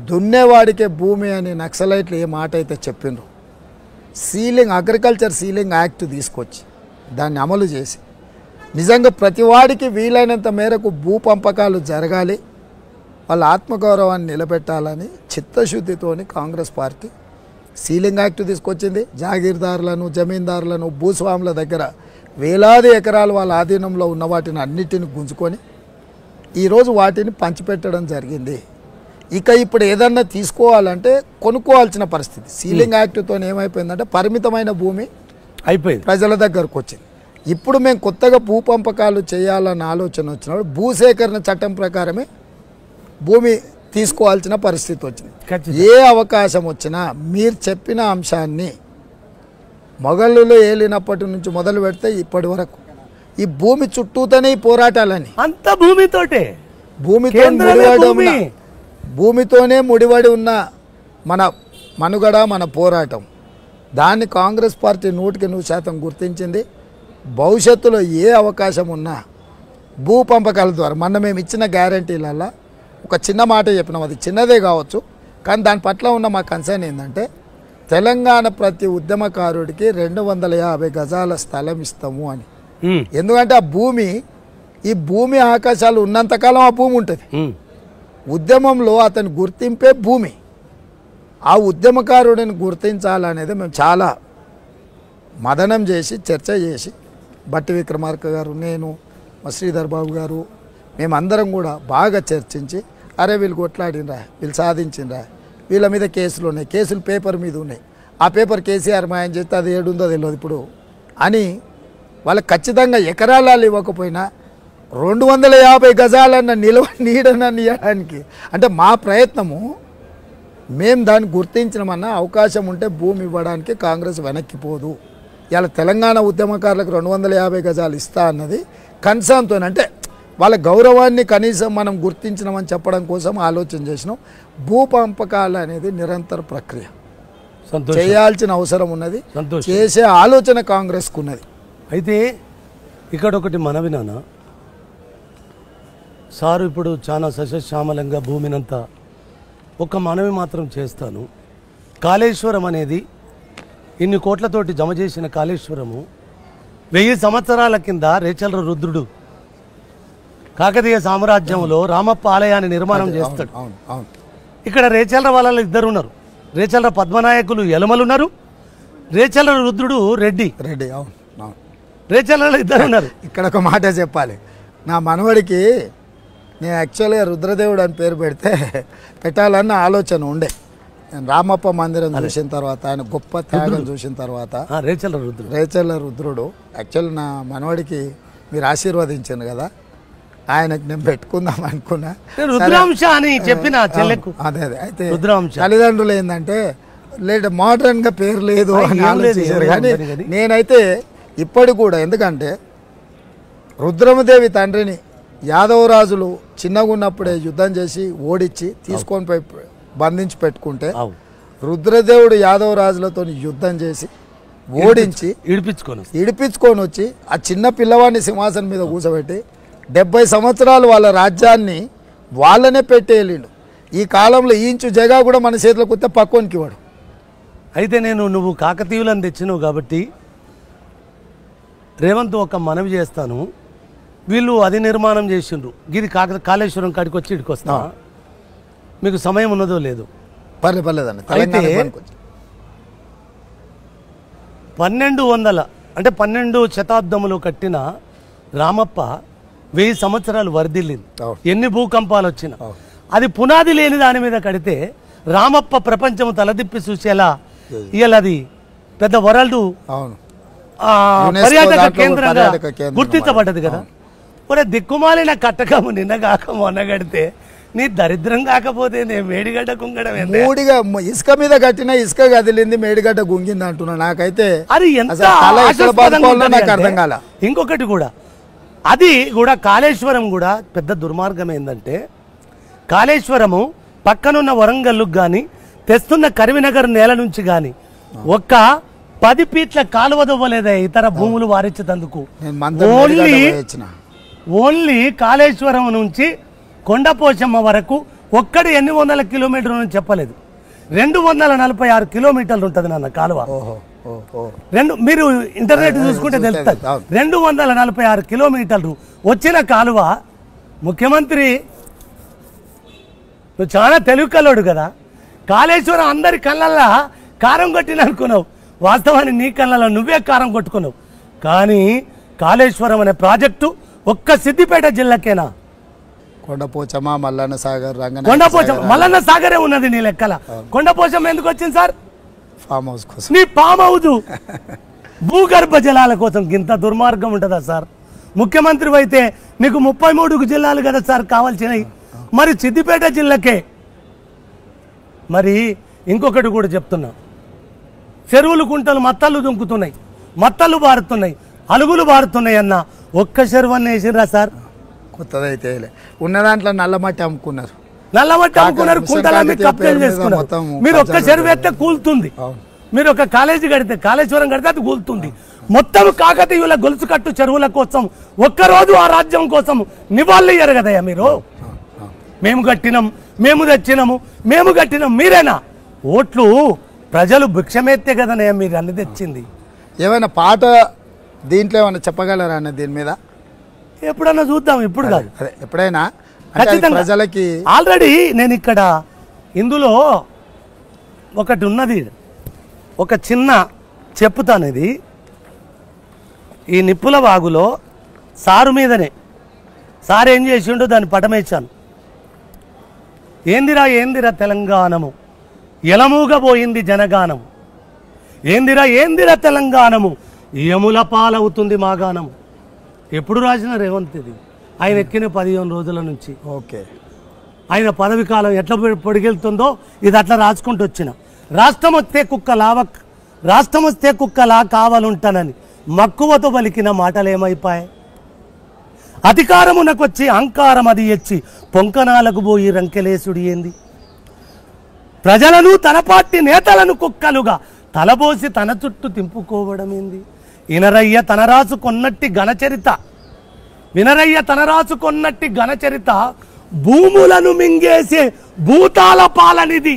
దున్నేవాడికే భూమి అని నక్సలైట్లు ఏ మాట అయితే చెప్పిండ్రు, అగ్రికల్చర్ సీలింగ్ యాక్ట్ తీసుకొచ్చి దాన్ని అమలు చేసి నిజంగా ప్రతివాడికి వీలైనంత మేరకు భూ పంపకాలు జరగాలి, వాళ్ళ ఆత్మగౌరవాన్ని నిలబెట్టాలని చిత్తశుద్ధితోని కాంగ్రెస్ పార్టీ సీలింగ్ యాక్ట్ తీసుకొచ్చింది. జాగీర్దారులను, జమీందారులను, భూస్వాముల దగ్గర వేలాది ఎకరాలు వాళ్ళ ఆధీనంలో ఉన్న వాటిని అన్నిటిని గుంజుకొని ఈరోజు వాటిని పంచిపెట్టడం జరిగింది. ఇక ఇప్పుడు ఏదన్నా తీసుకోవాలంటే కొనుక్కోవాల్సిన పరిస్థితి. సీలింగ్ యాక్ట్తో ఏమైపోయిందంటే పరిమితమైన భూమి అయిపోయింది, ప్రజల దగ్గరకు వచ్చింది. ఇప్పుడు మేము కొత్తగా భూ పంపకాలు చేయాలన్న ఆలోచన వచ్చినప్పుడు భూసేకరణ చట్టం ప్రకారమే భూమి తీసుకోవాల్సిన పరిస్థితి వచ్చింది. ఏ అవకాశం వచ్చినా మీరు చెప్పిన అంశాన్ని మొఘలులు ఏలినప్పటి నుంచి మొదలు పెడితే ఇప్పటి వరకు ఈ భూమి చుట్టూతోనే ఈ పోరాటాలని అంత భూమితోటే భూమితోనే ముడివడి ఉన్న మన మనుగడ మన పోరాటం. దాన్ని కాంగ్రెస్ పార్టీ 100% గుర్తించింది. భవిష్యత్తులో ఏ అవకాశం ఉన్నా భూ పంపకాల ద్వారా మొన్న మేము ఇచ్చిన గ్యారంటీలలో ఒక చిన్న మాట చెప్పినాం, అది చిన్నదే కావచ్చు కానీ దాని పట్ల ఉన్న మా కన్సర్న్ ఏంటంటే తెలంగాణ ప్రతి ఉద్యమకారుడికి 250 గజాల స్థలం ఇస్తాము అని. ఎందుకంటే ఈ భూమి ఆకాశాలు ఉన్నంతకాలం ఆ భూమి ఉంటుంది. ఉద్యమంలో అతని గుర్తింపే భూమి. ఆ ఉద్యమకారుడిని గుర్తించాలనేది మేము చాలా మదనం చేసి చర్చ చేసి బట్టి విక్రమార్క గారు, నేను, మా శ్రీధర్ బాబు గారు, మేమందరం కూడా బాగా చర్చించి అరే వీళ్ళు కొట్లాడినరా, వీళ్ళు సాధించినరా, వీళ్ళ మీద కేసులు ఉన్నాయి, కేసులు పేపర్ మీద ఉన్నాయి, ఆ పేపర్ కేసీఆర్ మాయం చేస్తే అది ఏడుందో తెలియదు ఇప్పుడు అని వాళ్ళకి ఖచ్చితంగా ఎకరాలు ఇవ్వకపోయినా 250 గజాలన్న నీడనని ఇవ్వడానికి అంటే మా ప్రయత్నము. మేము దాన్ని గుర్తించినామన్నా అవకాశం ఉంటే భూమి ఇవ్వడానికి కాంగ్రెస్ వెనక్కిపోదు. ఇలా తెలంగాణ ఉద్యమకారులకు 250 గజాలు ఇస్తా అన్నది కన్సర్న్తో, అంటే వాళ్ళ గౌరవాన్ని కనీసం మనం గుర్తించినామని చెప్పడం కోసం ఆలోచన చేసినాం. భూ పంపకాలు అనేది నిరంతర ప్రక్రియ, చేయాల్సిన అవసరం ఉన్నది, చేసే ఆలోచన కాంగ్రెస్కు ఉన్నది. అయితే ఇక్కడ ఒకటి మనవి నాన్న, సారు ఇప్పుడు చాలా సస్యశ్యామలంగా భూమినంతా ఒక మనవి మాత్రం చేస్తాను. కాళేశ్వరం అనేది ఇన్ని కోట్లతోటి జమ చేసిన కాళేశ్వరము 1000 సంవత్సరాల కింద రేచల రుద్రుడు కాకతీయ సామ్రాజ్యంలో రామప్ప ఆలయాన్ని నిర్మాణం చేస్తాడు. ఇక్కడ రేచల వాళ్ళ ఇద్దరు ఉన్నారు. రేచల పద్మనాయకులు యలమలు ఉన్నారు, రేచల రుద్రుడు రెడ్డి. రేచల ఇద్దరు ఉన్నారు. ఇక్కడ ఒక మాట చెప్పాలి, నా మనవడికి నేను యాక్చువల్గా రుద్రదేవుడు అని పేరు పెట్టాలన్న ఆలోచన ఉండే. నేను రామప్ప మందిరం చూసిన తర్వాత, ఆయన గొప్ప త్యాగం చూసిన తర్వాత రేచల రుద్రుడు యాక్చువల్ నా మనవడికి మీరు ఆశీర్వదించాను కదా, ఆయనకు నేను పెట్టుకుందాం అనుకున్నా. అదే అయితే తల్లిదండ్రులు ఏంటంటే లేదు మోడర్న్గా పేరు లేదు అని ఆలోచించారు. కానీ నేనైతే ఇప్పటికి కూడా, ఎందుకంటే రుద్రమదేవి తండ్రిని యాదవరాజులు చిన్నగా ఉన్నప్పుడే యుద్ధం చేసి ఓడించి తీసుకొని పోయి బంధించి పెట్టుకుంటే రుద్రదేవుడు యాదవరాజులతో యుద్ధం చేసి ఓడించి ఇడిపించుకొని వచ్చి ఆ చిన్న పిల్లవాడిని సింహాసనం మీద కూర్చోబెట్టి 70 సంవత్సరాలు వాళ్ళ రాజ్యాన్ని వాళ్ళనే పెట్టేయలేడు. ఈ కాలంలో ఇంచు జగా కూడా మన చేతిలో కొత్త పక్కోనికి వాడు. అయితే నువ్వు కాకతీయులను తెచ్చినావు కాబట్టి రేవంత్ ఒక మనవి చేస్తాను. వీళ్ళు అది నిర్మాణం చేసిండ్రు, ఇది కాళేశ్వరం కాడికి వచ్చి ఇడికి వస్తా, మీకు సమయం ఉన్నదో లేదు. పర్లేదండి. 1200 అంటే 12 శతాబ్దములో కట్టిన రామప్ప 1000 సంవత్సరాలు వర్ధిల్లింది. ఎన్ని భూకంపాలు వచ్చినా అది పునాది లేని దాని మీద కడితే రామప్ప ప్రపంచం తలదిప్పి చూసేలా ఇవాళ అది పెద్ద వరల్డ్ పర్యాటక కేంద్రంగా గుర్తించబడ్డది కదా. ఒరే దిక్కుమాలిన కట్టకము నిన్నగాక మొన్న కడితే నీ దరిద్రం కాకపోతే నేను మేడిగడ్డ గుంగడం మూడిగా ఇసుక మీద కట్టిన ఇసుక కదిలింది, మేడిగడ్డ గుంగింది అంటున్నా. నాకైతే అది ఎంత అర్థం కాల. ఇంకొకటి కూడా, అది కూడా కాళేశ్వరం కూడా పెద్ద దుర్మార్గం ఏంటంటే, కాళేశ్వరము పక్కనున్న వరంగల్లుకు కానీ తెస్తున్న కరీంనగర్ నేల నుంచి కానీ ఒక్క 10 ఫీట్ల కాలువ దవ్వలేదే ఇతర భూములు వారించేందుకు. ఓన్లీ కాళేశ్వరం నుంచి కొండపోచమ్మ వరకు ఒక్కడి ఎన్ని వందల కిలోమీటర్లు అని చెప్పలేదు. 246 కిలోమీటర్లు ఉంటుంది నాన్న కాలువ. మీరు ఇంటర్నెట్ చూసుకుంటే తెలుస్తుంది. 246 కిలోమీటర్లు వచ్చిన కాలువ. ముఖ్యమంత్రి నువ్వు చాలా తెలివి కల్లోడు కదా, కాళేశ్వరం అందరి కళ్ళల్లా కారం కొట్టిన అనుకున్నావు. వాస్తవాన్ని నీ కళ్ళల్లో నువ్వే కారం కొట్టుకున్నావు. కానీ కాళేశ్వరం అనే ప్రాజెక్టు ఒక్క సిద్దిపేట జిల్లాకేనా? కొండపోచమ్మ, మల్లన్న సాగర్, కొండపోచమ్మ, మల్లన్న సాగరే ఉన్నది నీ లెక్కల. కొండపోచమ్మ ఎందుకు వచ్చింది సార్? ఫామ్ హౌస్ కోసం. నీ ఫామ్ హౌస్ భూగర్భ జలాల కోసం. ఇంత దుర్మార్గం ఉంటుందా సార్? ముఖ్యమంత్రి అయితే నీకు 33 జిల్లాలు కదా సార్ కావాల్సినవి, మరి సిద్దిపేట జిల్లాకే. మరి ఇంకొకటి కూడా చెప్తున్నా, చెరువులు కుంటలు మత్తళ్ళు దుంకుతున్నాయి, మత్తళ్ళు బారుతున్నాయి, అలుగులు బారుతున్నాయి అన్న ఒక్క చెరువు అన్న వేసిర్రా సార్? కొత్తదైతే ఉన్న దాంట్లో నల్లమట్టి అమ్ముకున్నారు, నల్లమట్టి అమ్ముకున్నారు, కుంటలన్నీ కబ్జాలు చేసుకున్నారు. మీరు ఒక్క చెరువు ఎత్తే కూలుతుంది, మీరు ఒక కాలేజీ కడితే కాళేశ్వరం కడితే అది కూలుతుంది. మొత్తం కాకతీయుల గొలుసు కట్టు చెరువుల కోసం ఒక్కరోజు ఆ రాజ్యం కోసం నివాళులు ఇయ్యరు కదయ్యా మీరు. మేము కట్టినాం, మేము తెచ్చినాము, మేము కట్టినాం, మీరేనా? ఓట్లు ప్రజలు భిక్షమెత్తే కదనయ్యా మీరు అన్ని తెచ్చింది. ఏమైనా పాట దీంట్లో ఏమైనా చెప్పగలరా అన్న దీని మీద? ఎప్పుడన్నా చూద్దాం, ఇప్పుడు కాదు, అదే ఎప్పుడైనా ఖచ్చితంగా. ప్రజలకి ఆల్రెడీ నేను ఇక్కడ ఇందులో ఒకటి ఉన్నది, ఒక చిన్న చెప్పుతాను. ఇది ఈ నిప్పుల వాగులో సారు మీదనే సారు ఏం చేసిండో దాన్ని పటమేశాను. ఏందిరా ఏందిరా తెలంగాణము, ఎలమూగబోయింది జనగానము, ఏందిరా ఏందిరా తెలంగాణము, యముల పాలవుతుంది మాగానము. ఎప్పుడు రాసిన రేవంత్ ఇది? ఆయన ఎక్కిన 15 రోజుల నుంచి. ఓకే, ఆయన పదవి కాలం ఎట్లా పొడిగెళ్తుందో ఇది అట్లా రాసుకుంటూ వచ్చిన. రాష్ట్రం వస్తే కుక్కలా కావాలంటానని మక్కువతో పలికిన మాటలు ఏమైపోయాయి? అధికారమునకొచ్చి అహంకారం అది ఎచ్చి పొంకనాలకు పోయి రంకెలేసుడి ఏంది? ప్రజలను తన పార్టీ నేతలను కుక్కలుగా తలబోసి తన చుట్టూ తింపుకోవడం ఏంది? వినరయ్య తన రాసుకొన్నట్టి ఘనచరిత భూములను మింగేసే భూతాల పాలనిది.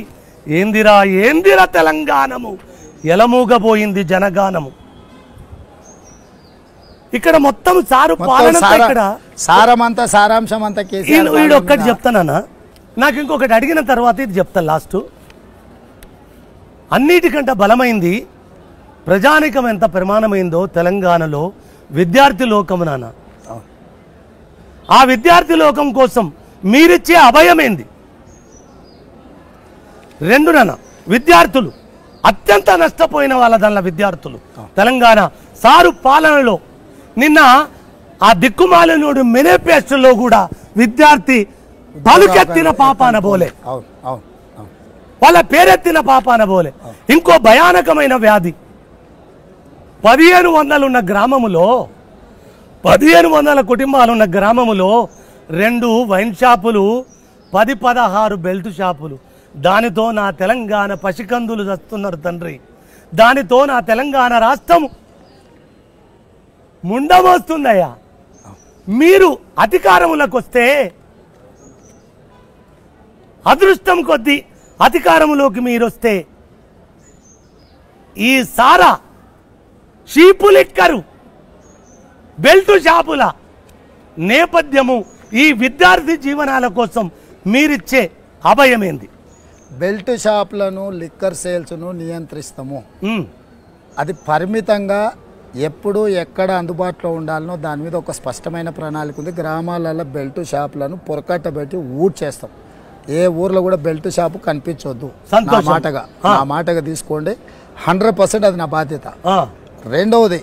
ఏందిరా తెలంగాణము, ఎలమూగబోయింది జనగానము. ఇక్కడ మొత్తం సారు పాలన, ఇక్కడ సారమంతా సారాంశం అంతా వీడు ఒక్కటి చెప్తానన్నా, నాకు ఇంకొకటి అడిగిన తర్వాత ఇది చెప్తాను లాస్ట్. అన్నిటికంటే బలమైంది ప్రజానికం ఎంత ప్రమాణమైందో తెలంగాణలో విద్యార్థి లోకం నాన్న. ఆ విద్యార్థి లోకం కోసం మీరిచ్చే అభయమేంది? 2 నాన్న, విద్యార్థులు అత్యంత నష్టపోయిన వాళ్ళ దానిలో విద్యార్థులు తెలంగాణ సారు పాలనలో. నిన్న ఆ దిక్కుమాలినోడు మేనిఫెస్టోలో కూడా విద్యార్థి పలుకెత్తిన పాపాన బోలే, వాళ్ళ పేరెత్తిన పాపాన బోలే. ఇంకో భయానకమైన వ్యాధి 1500 ఉన్న గ్రామములో, 1500 కుటుంబాలున్న గ్రామములో 2 వైన్ షాపులు, 10-16 బెల్ట్ షాపులు. దానితో నా తెలంగాణ పసికందులు చస్తున్నారు తండ్రి. దానితో నా తెలంగాణ రాష్ట్రం ముండమోస్తుందయ్యా. మీరు అధికారములకు వస్తే అదృష్టం కొద్దీ అధికారములోకి మీరు వస్తే ఈ సారా షీపులిక్కరు బెల్టు షాపుల నేపథ్యము ఈ విద్యార్థి జీవనాల కోసం మీరిచ్చే అభయమేంది? Belt షాపులను, liquor సేల్స్ను నియంత్రిస్తాము. అది పరిమితంగా ఎప్పుడు ఎక్కడ అందుబాటులో ఉండాలనో దాని మీద ఒక స్పష్టమైన ప్రణాళిక ఉంది. గ్రామాలలో బెల్ట్ షాపులను పొరకట్టబెట్టి చేస్తాం. ఏ ఊర్లో కూడా బెల్ట్ షాపు కనిపించొద్దు. నా మాటగా తీసుకోండి, 100% అది నా బాధ్యత. రెండవది,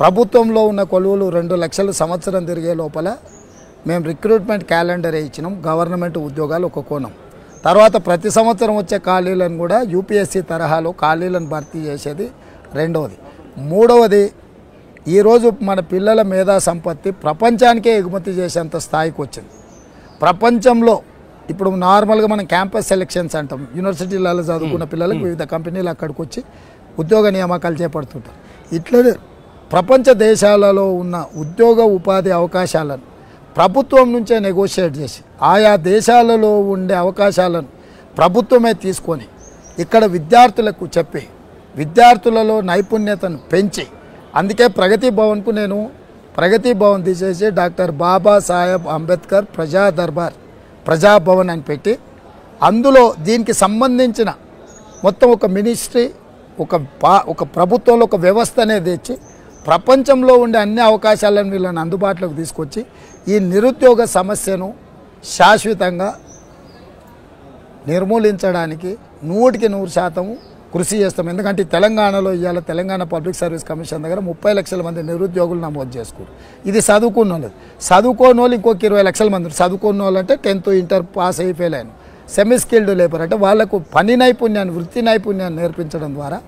ప్రభుత్వంలో ఉన్న కొలువులు 2 లక్షలు సంవత్సరం తిరిగే లోపల మేము రిక్రూట్మెంట్ క్యాలెండర్ ఇచ్చినాం. గవర్నమెంట్ ఉద్యోగాలు ఒక కోణం. తర్వాత ప్రతి సంవత్సరం వచ్చే ఖాళీలను కూడా యూపీఎస్సీ తరహాలో ఖాళీలను భర్తీ చేసేది రెండవది. మూడవది, ఈరోజు మన పిల్లల మేధా సంపత్తి ప్రపంచానికే ఎగుమతి చేసేంత స్థాయికి వచ్చింది. ప్రపంచంలో ఇప్పుడు నార్మల్గా మనం క్యాంపస్ సెలెక్షన్స్ అంటాం. యూనివర్సిటీలలో చదువుకున్న పిల్లలకు వివిధ కంపెనీలు అక్కడికి వచ్చి ఉద్యోగ నియామకాలు చేపడుతుంటారు. ఇట్లనే ప్రపంచ దేశాలలో ఉన్న ఉద్యోగ ఉపాధి అవకాశాలను ప్రభుత్వం నుంచే నెగోషియేట్ చేసి ఆయా దేశాలలో ఉండే అవకాశాలను ప్రభుత్వమే తీసుకొని ఇక్కడ విద్యార్థులకు చెప్పి విద్యార్థులలో నైపుణ్యతను పెంచి, అందుకే ప్రగతి భవన్కు నేను ప్రగతి భవన్ తీసేసి డాక్టర్ బాబాసాహెబ్ అంబేద్కర్ ప్రజా దర్బార్ ప్రజాభవన్ అని పెట్టి అందులో దీనికి సంబంధించిన మొత్తం ఒక మినిస్ట్రీ, ఒక ప్రభుత్వంలో ఒక వ్యవస్థ అనేది తెచ్చి ప్రపంచంలో ఉండే అన్ని అవకాశాలను వీళ్ళని అందుబాటులోకి తీసుకొచ్చి ఈ నిరుద్యోగ సమస్యను శాశ్వతంగా నిర్మూలించడానికి 100% కృషి చేస్తాం. ఎందుకంటే తెలంగాణలో ఇవాళ తెలంగాణ పబ్లిక్ సర్వీస్ కమిషన్ దగ్గర 30 లక్షల మంది నిరుద్యోగులు నమోదు చేసుకోరు. ఇది చదువుకున్న వాళ్ళు. చదువుకోని వాళ్ళు ఇంకొక 20 లక్షల మంది. చదువుకున్న వాళ్ళు అంటే 10th ఇంటర్ పాస్ అయి ఫెయిల్ అయిన సెమీ స్కిల్డ్ లేబర్ అంటే వాళ్లకు పని నైపుణ్యాన్ని, వృత్తి నైపుణ్యాన్ని నేర్పించడం ద్వారా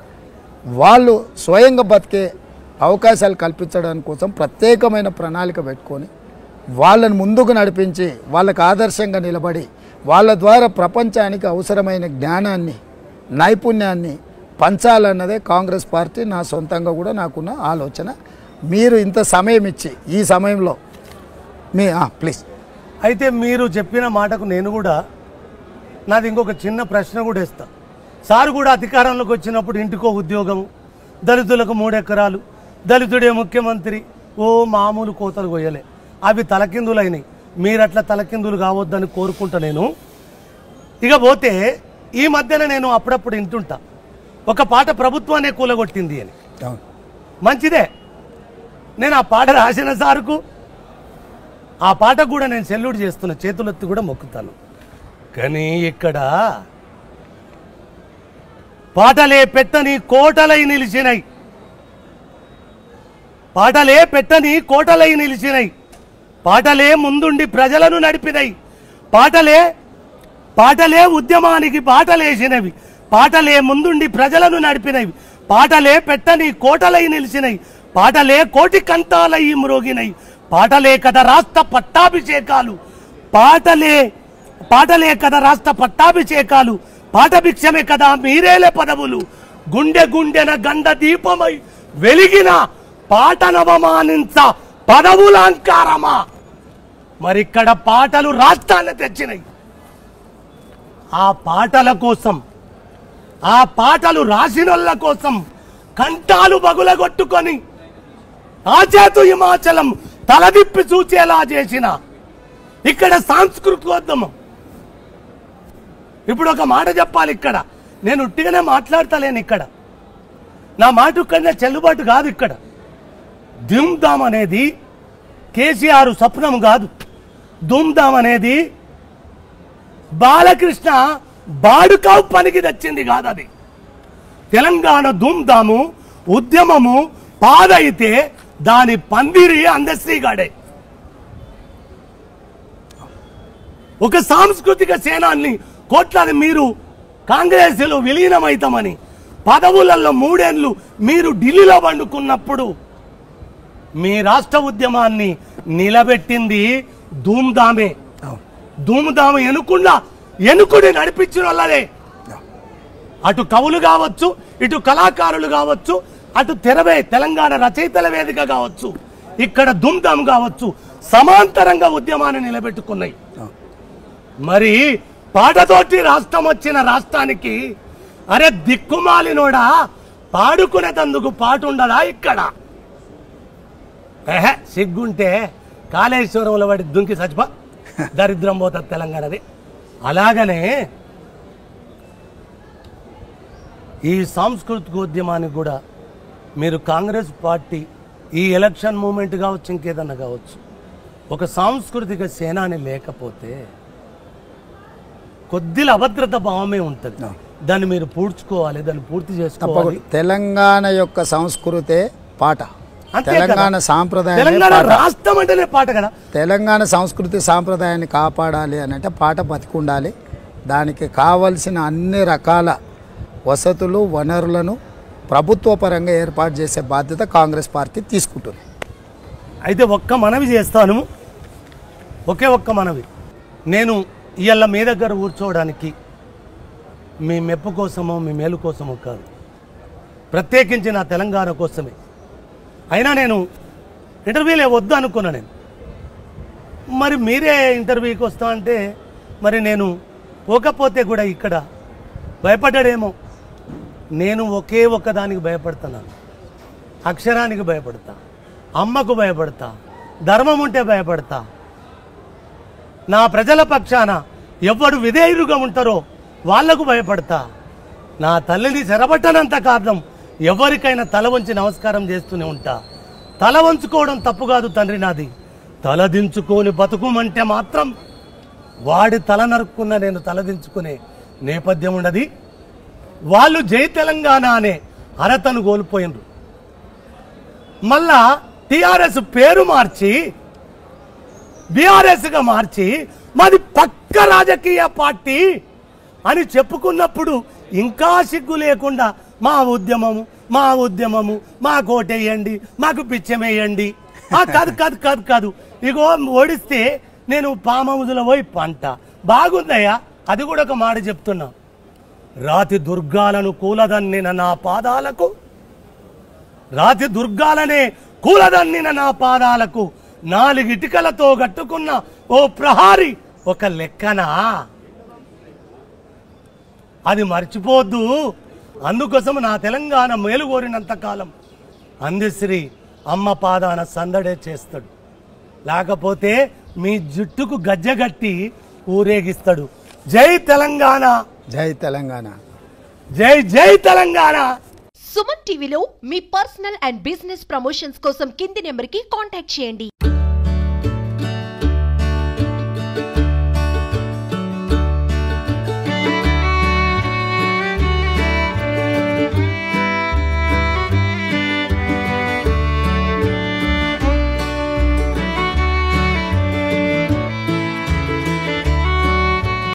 వాళ్ళు స్వయంగా బతికే అవకాశాలు కల్పించడానికి కోసం ప్రత్యేకమైన ప్రణాళిక పెట్టుకొని వాళ్ళని ముందుకు నడిపించి వాళ్ళకు ఆదర్శంగా నిలబడి వాళ్ళ ద్వారా ప్రపంచానికి అవసరమైన జ్ఞానాన్ని నైపుణ్యాన్ని పంచాలన్నదే కాంగ్రెస్ పార్టీ నా సొంతంగా కూడా నాకున్న ఆలోచన. మీరు ఇంత సమయం ఇచ్చి ఈ సమయంలో ప్లీజ్. అయితే మీరు చెప్పిన మాటకు నేను కూడా నాది ఇంకొక చిన్న ప్రశ్న కూడా ఇస్తా. సార్ కూడా అధికారంలోకి వచ్చినప్పుడు ఇంటికో ఉద్యోగం, దళితులకు 3 ఎకరాలు, దళితుడే ముఖ్యమంత్రి, మామూలు కోతలు కొయ్యలే, అవి తలకిందులైనాయి. మీరు అట్లా తలకిందులు కావద్దని కోరుకుంటా నేను. ఇక పోతే ఈ మధ్యన నేను అప్పుడప్పుడు వింటుంటా ఒక పాట ప్రభుత్వాన్ని కూలగొట్టింది అని. మంచిదే, నేను ఆ పాట రాసిన సార్కు ఆ పాట కూడా నేను సెల్యూట్ చేస్తున్నా, చేతులెత్తి కూడా మొక్కుతాను. కానీ ఇక్కడ పాటలే పెట్టని కోటలై నిలిచినాయి, పాటలే పెట్టని కోటలై నిలిచినాయి, పాటలే ముందుండి ప్రజలను నడిపినాయి, పాటలే ఉద్యమానికి బాటలేసినవి, పాటలే ముందుండి ప్రజలను నడిపినవి, పాటలే పెట్టని కోటలై నిలిచినాయి, పాటలే కోటి కంతాలై మ్రోగినాయి, పాటలే కథ రాష్ట్ర పట్టాభిషేకాలు, పాటలే కథ రాష్ట్ర పట్టాభిషేకాలు, పాఠభిక్షమే కదా మీరేలే పదవులు, గుండె గుండెన గండ దీపమై వెలిగిన పాటనవమానించ పదవులంకారమా. మరిక్కడ పాటలు రాష్ట్రాన్ని తెచ్చినాయి. ఆ పాటల కోసం, ఆ పాటలు రాసినోళ్ళ కోసం కంఠాలు బగులగొట్టుకొని ఆచేతు హిమాచలం తలదిప్పి చూచేలా చేసిన ఇక్కడ సాంస్కృతికోద్యమం. ఇప్పుడు ఒక మాట చెప్పాలి, ఇక్కడ నేను ఉట్టిగానే మాట్లాడతలేను, ఇక్కడ నా మాట కన్నా చెల్లుబాటు కాదు. ఇక్కడ ధూమ్ధామ్ అనేది కేసీఆర్ స్వప్నం కాదు, ధూమ్ధామ్ అనేది బాలకృష్ణ బాడుకావు పనికి తెచ్చింది కాదు. అది తెలంగాణ ధూమ్ధాము ఉద్యమము పాదైతే దాని పందిరి అందశ్రీగాడే. ఒక సాంస్కృతిక సేనాన్ని కోట్లాది మీరు కాంగ్రెస్లో విలీనమైతామని పదవులలో 3 ఏళ్ళు మీరు ఢిల్లీలో వండుకున్నప్పుడు మీ రాష్ట్ర ఉద్యమాన్ని నిలబెట్టింది ధూమ్ధామే. ధూమ్ధాము ఎనుకుడి నడిపించిన వాళ్ళనే. అటు కవులు కావచ్చు, ఇటు కళాకారులు కావచ్చు, అటు తెలంగాణ రచయితల వేదిక కావచ్చు, ఇక్కడ ధూమ్ధామ్ కావచ్చు, సమాంతరంగా ఉద్యమాన్ని నిలబెట్టుకున్నాయి. మరి పాటతోటి రాష్ట్రం వచ్చిన రాష్ట్రానికి అరే దిక్కుమాలినోడా పాడుకునేటందుకు పాట ఉండదా? ఇక్కడ సిగ్గుంటే కాళేశ్వరంలో వాడి దుంకి చచ్చిపో, దరిద్రం పోతుంది తెలంగాణది. అలాగనే ఈ సాంస్కృతికోద్యమానికి కూడా మీరు కాంగ్రెస్ పార్టీ ఈ ఎలక్షన్ మూమెంట్ కావచ్చు, ఇంకేదన్నా కావచ్చు, ఒక సాంస్కృతిక సేనాని లేకపోతే కొద్దిగా అభద్రత భావమే ఉంటుంది. దాన్ని మీరు పూడ్చుకోవాలి, దాన్ని పూర్తి చేసుకోవాలి. తెలంగాణ యొక్క సంస్కృతే పాట, తెలంగాణ సాంప్రదాయం, రాష్ట్రం అంటేనే పాట కదా. తెలంగాణ సంస్కృతి సాంప్రదాయాన్ని కాపాడాలి అని అంటే పాట బతికుండాలి. దానికి కావలసిన అన్ని రకాల వసతులు వనరులను ప్రభుత్వ పరంగా ఏర్పాటు చేసే బాధ్యత కాంగ్రెస్ పార్టీ తీసుకుంటుంది. అయితే ఒక్క మనవి చేస్తాను, ఒక్క మనవి. నేను ఇవాళ మీ దగ్గర కూర్చోవడానికి మీ మెప్పు కోసమో మీ మేలు కోసమో కాదు, ప్రత్యేకించి నా తెలంగాణ కోసమే. అయినా నేను ఇంటర్వ్యూలే వద్దు అనుకున్నా. నేను మరి మీరే ఇంటర్వ్యూకి వస్తా అంటే మరి నేను పోకపోతే కూడా ఇక్కడ భయపడ్డాడేమో. నేను ఒక్క దానికి భయపడుతున్నాను, అక్షరానికి భయపడతా, అమ్మకు భయపడతా, ధర్మం ఉంటే భయపడతా, నా ప్రజల పక్షాన ఎవరు విధేయులుగా ఉంటారో వాళ్లకు భయపడతా, నా తల్లిని చెరబట్టనంత కారణం ఎవరికైనా తల వంచి నమస్కారం చేస్తూనే ఉంటా. తల వంచుకోవడం తప్పు కాదు తండ్రి నాది, తలదించుకొని బతుకుమంటే మాత్రం వాడి తల నరుక్కున్న నేను తలదించుకునే నేపథ్యం ఉండదు. వాళ్ళు జై తెలంగాణ అనే అర్హతను కోల్పోయినరు. మళ్ళా టిఆర్ఎస్ పేరు మార్చి బీఆర్ఎస్గా మార్చి మాది పక్క రాజకీయ పార్టీ అని చెప్పుకున్నప్పుడు ఇంకా సిగ్గు లేకుండా మా ఉద్యమము మా ఉద్యమము, మాకు ఓటేయండి, మాకు పిచ్చమేయండి. కాదు కాదు కాదు కాదు, ఇగో ఓడిస్తే నేను ఫామ్ హౌస్లో పోయి పంట బాగుందయ్యా. అది కూడా ఒక మాట చెప్తున్నా, రాతి దుర్గాలను కూలదన్నిన నా పాదాలకు, రాతి దుర్గాలనే కూలదన్నిన నా పాదాలకు 4 ఇటుకలతో కట్టుకున్న ఓ ప్రహారి ఒక లెక్కనా? అది మర్చిపోద్దు. అందుకోసం నా తెలంగాణ మేలు కోరినంత కాలం అందశ్రీ అమ్మ పాదాన సందడే చేస్తాడు, లేకపోతే మీ జుట్టుకు గజ్జగట్టి ఊరేగిస్తాడు. జై తెలంగాణ, జై తెలంగాణ, జై జై తెలంగాణ. సుమన్ టీవీలో మీ పర్సనల్ అండ్ బిజినెస్ ప్రమోషన్స్ కోసం కింది నెంబర్కి కాంటాక్ట్ చేయండి.